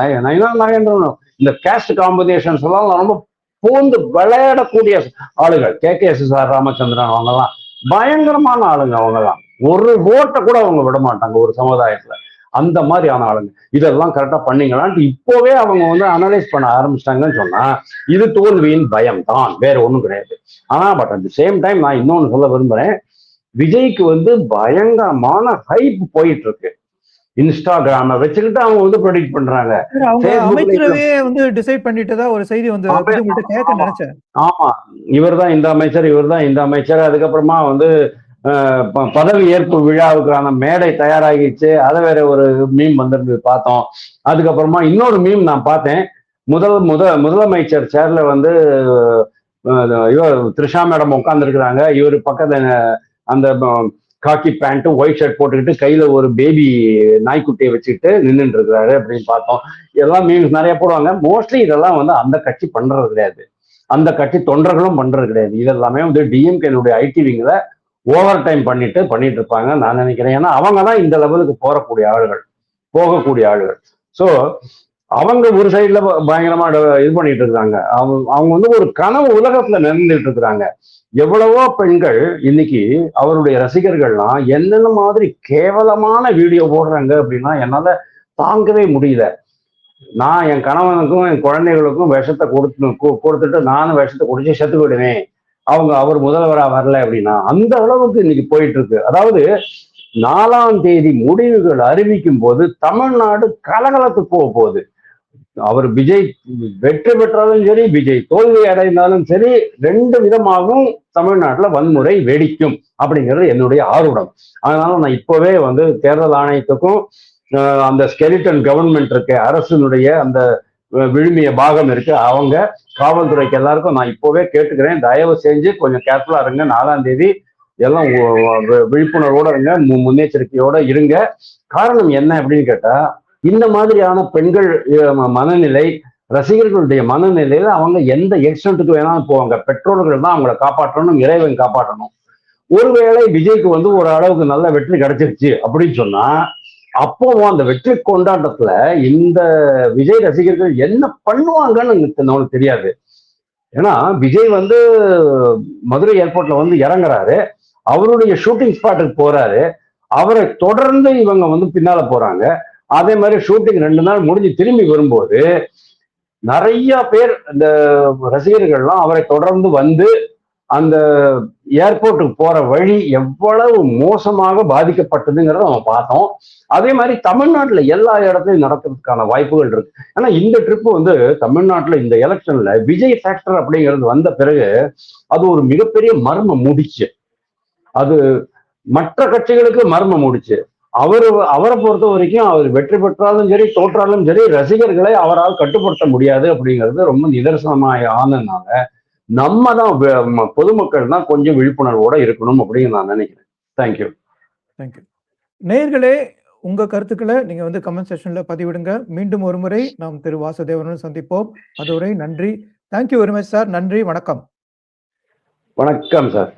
நாகேந்திரன் இந்த கேஸ்ட் காம்பினேஷன்ஸ் எல்லாம் ரொம்ப பூந்து விளையாடக்கூடிய ஆளுகள். KKSSR ராமச்சந்திரன் அவங்கெல்லாம் பயங்கரமான ஆளுங்க. அவங்கெல்லாம் ஒரு ஓட்டை கூட அவங்க விட மாட்டாங்க ஒரு சமுதாயத்துல. அந்த மாதிரியான ஆளுங்க இதெல்லாம் கரெக்டா பண்ணீங்களான்ட்டு இப்போவே அவங்க வந்து அனலைஸ் பண்ண ஆரம்பிச்சிட்டாங்கன்னு சொன்னா இது தோல்வியின் பயம் தான், வேற ஒண்ணும் கிடையாது. ஆனா but at the same time நான் இன்னொன்னு சொல்ல விரும்புறேன். விஜய்க்கு வந்து பயங்கரமான ஹைப் போயிட்டு இருக்கு. இன்ஸ்டாகிராம வச்சுக்கிட்டு அவங்க வந்து ப்ரெடிக்ட் பண்றாங்க. சார் அவங்க Facebookல அமைச்சரவையே வந்து டிசைட் பண்ணிட்டதா ஒரு செய்தி வந்து ஆமா, அது உங்கள்ட்ட கேட்க ஆமா, நினைச்சேன். ஆமா. இவர்தான் இந்த அமைச்சர், இவர்தான் இந்த அமைச்சர். அதுக்கப்புறமா வந்து பதவி ஏற்பு விழாவுக்கான மேடை தயாராகிடுச்சு. அதை வேற ஒரு மீம் வந்திருந்தது பார்த்தோம். அதுக்கப்புறமா இன்னொரு மீம் நான் பார்த்தேன். முதலமைச்சர் சேர்ல வந்து இவர் த்ரிஷா மேடம் உட்கார்ந்துருக்கிறாங்க. இவர் பக்கத்துல அந்த காக்கி பேண்ட் ஒயிட் ஷர்ட் போட்டுக்கிட்டு கையில ஒரு பேபி நாய்க்குட்டியை வச்சுக்கிட்டு நின்றுட்டு இருக்கிறாரு அப்படின்னு பார்த்தோம். இதெல்லாம் மீம்ஸ் நிறைய போடுவாங்க. மோஸ்ட்லி இதெல்லாம் வந்து அந்த கட்சி பண்றது கிடையாது, அந்த கட்சி தொண்டர்களும் பண்றது கிடையாது. இதெல்லாமே வந்து டிஎம்கேனுடைய ஐடி விங்ல ஓவர் டைம் பண்ணிட்டு இருப்பாங்க நான் நினைக்கிறேன். ஏன்னா அவங்க தான் இந்த லெவலுக்கு போகக்கூடிய ஆளுகள். ஸோ அவங்க ஒரு சைட்ல பயங்கரமா இது பண்ணிட்டு இருக்காங்க. அவங்க வந்து ஒரு கனவு உலகத்துல நினைந்துட்டு இருக்கிறாங்க. எவ்வளவோ பெண்கள் இன்னைக்கு அவருடைய ரசிகர்கள்லாம் என்னென்ன மாதிரி கேவலமான வீடியோ போடுறாங்க அப்படின்னா என்னால தாங்கவே முடியல. நான் என் கணவனுக்கும் என் குழந்தைகளுக்கும் விஷத்தை கொடுத்துட்டு நானும் விஷத்தை குடிச்சு செத்து போயிடுவேன், அவர் முதல்வரா வரல அப்படின்னா அந்த அளவுக்கு இன்னைக்கு போயிட்டு இருக்கு. அதாவது 4ஆம் தேதி முடிவுகள் அறிவிக்கும் போது தமிழ்நாடு கலகலத்து போகுது. அவர் விஜய் வெற்றி பெற்றாலும் சரி, விஜய் தோல்வி அடைந்தாலும் சரி, 2 விதமாகவும் தமிழ்நாட்டில் வன்முறை வெடிக்கும் அப்படிங்கிறது என்னுடைய ஆர்வம். அதனால நான் இப்பவே வந்து தேர்தல் ஆணையத்துக்கும் அந்த ஸ்கெலிட்டன் கவர்மெண்ட் இருக்கு, அரசினுடைய அந்த விழுமிய பாகம் இருக்கு, அவங்க காவல்துறைக்கு எல்லாருக்கும் நான் இப்பவே கேட்டுக்கிறேன், தயவு செஞ்சு கொஞ்சம் கேர்ஃபுல்லா இருங்க. 4ஆம் தேதி எல்லாம் விழிப்புணர்வோட இருங்க, முன்னெச்சரிக்கையோட இருங்க. காரணம் என்ன அப்படின்னு கேட்டா, இந்த மாதிரியான பெண்கள் மனநிலை, ரசிகர்களுடைய மனநிலையில அவங்க எந்த எக்ஸ்டென்ட்டுக்கு வேணாலும் போவாங்க. பெற்றோர்கள் தான் அவங்களை காப்பாற்றணும், இறைவன் காப்பாற்றணும். ஒருவேளை விஜய்க்கு வந்து ஒரு அளவுக்கு நல்ல வெற்றி கிடைச்சிருச்சு அப்படின்னு சொன்னா அப்போவும் அந்த வெற்றி கொண்டாட்டத்துல இந்த விஜய் ரசிகர்கள் என்ன பண்ணுவாங்கன்னு நம்மளுக்கு தெரியாது. ஏன்னா விஜய் வந்து மதுரை ஏர்போர்ட்ல வந்து இறங்குறாரு, அவருடைய ஷூட்டிங் ஸ்பாட்டுக்கு போறாரு, அவரை தொடர்ந்து இவங்க வந்து பின்னால போறாங்க. அதே மாதிரி ஷூட்டிங் 2 நாள் முடிஞ்சு திரும்பி வரும்போது நிறைய பேர் இந்த ரசிகர்கள்லாம் அவரை தொடர்ந்து வந்து அந்த ஏர்போர்ட்டுக்கு போற வழி எவ்வளவு மோசமாக பாதிக்கப்பட்டதுங்கிறத நம்ம பார்த்தோம். அதே மாதிரி தமிழ்நாட்டுல எல்லா இடத்துலையும் நடக்கிறதுக்கான வாய்ப்புகள் இருக்கு. ஏன்னா இந்த ட்ரிப் வந்து தமிழ்நாட்டுல இந்த எலெக்ஷன்ல விஜய் ஃபேக்டர் அப்படிங்கிறது வந்த பிறகு அது ஒரு மிகப்பெரிய மர்மம் முடிச்சு. அது மற்ற கட்சிகளுக்கு மர்மம் முடிச்சு. அவரை பொறுத்த வரைக்கும் அவர் வெற்றி பெற்றாலும் சரி தோற்றாலும் சரி ரசிகர்களை அவரால் கட்டுப்படுத்த முடியாது அப்படிங்கிறது ரொம்ப நிதர்சனமாக ஆனதுனால நம்ம தான் பொதுமக்கள் தான் கொஞ்சம் விழிப்புணர்வோட இருக்கணும் அப்படின்னு நான் நினைக்கிறேன். தேங்க்யூ. நேயர்களே, உங்க கருத்துக்களை நீங்க வந்து கமெண்ட் செக்ஷன்ல பதிவிடுங்க. மீண்டும் ஒரு முறை நாம் திரு வாசுதேவனுடன் சந்திப்போம். அதுவரை நன்றி. Thank you very much sir. நன்றி, வணக்கம். வணக்கம் சார்.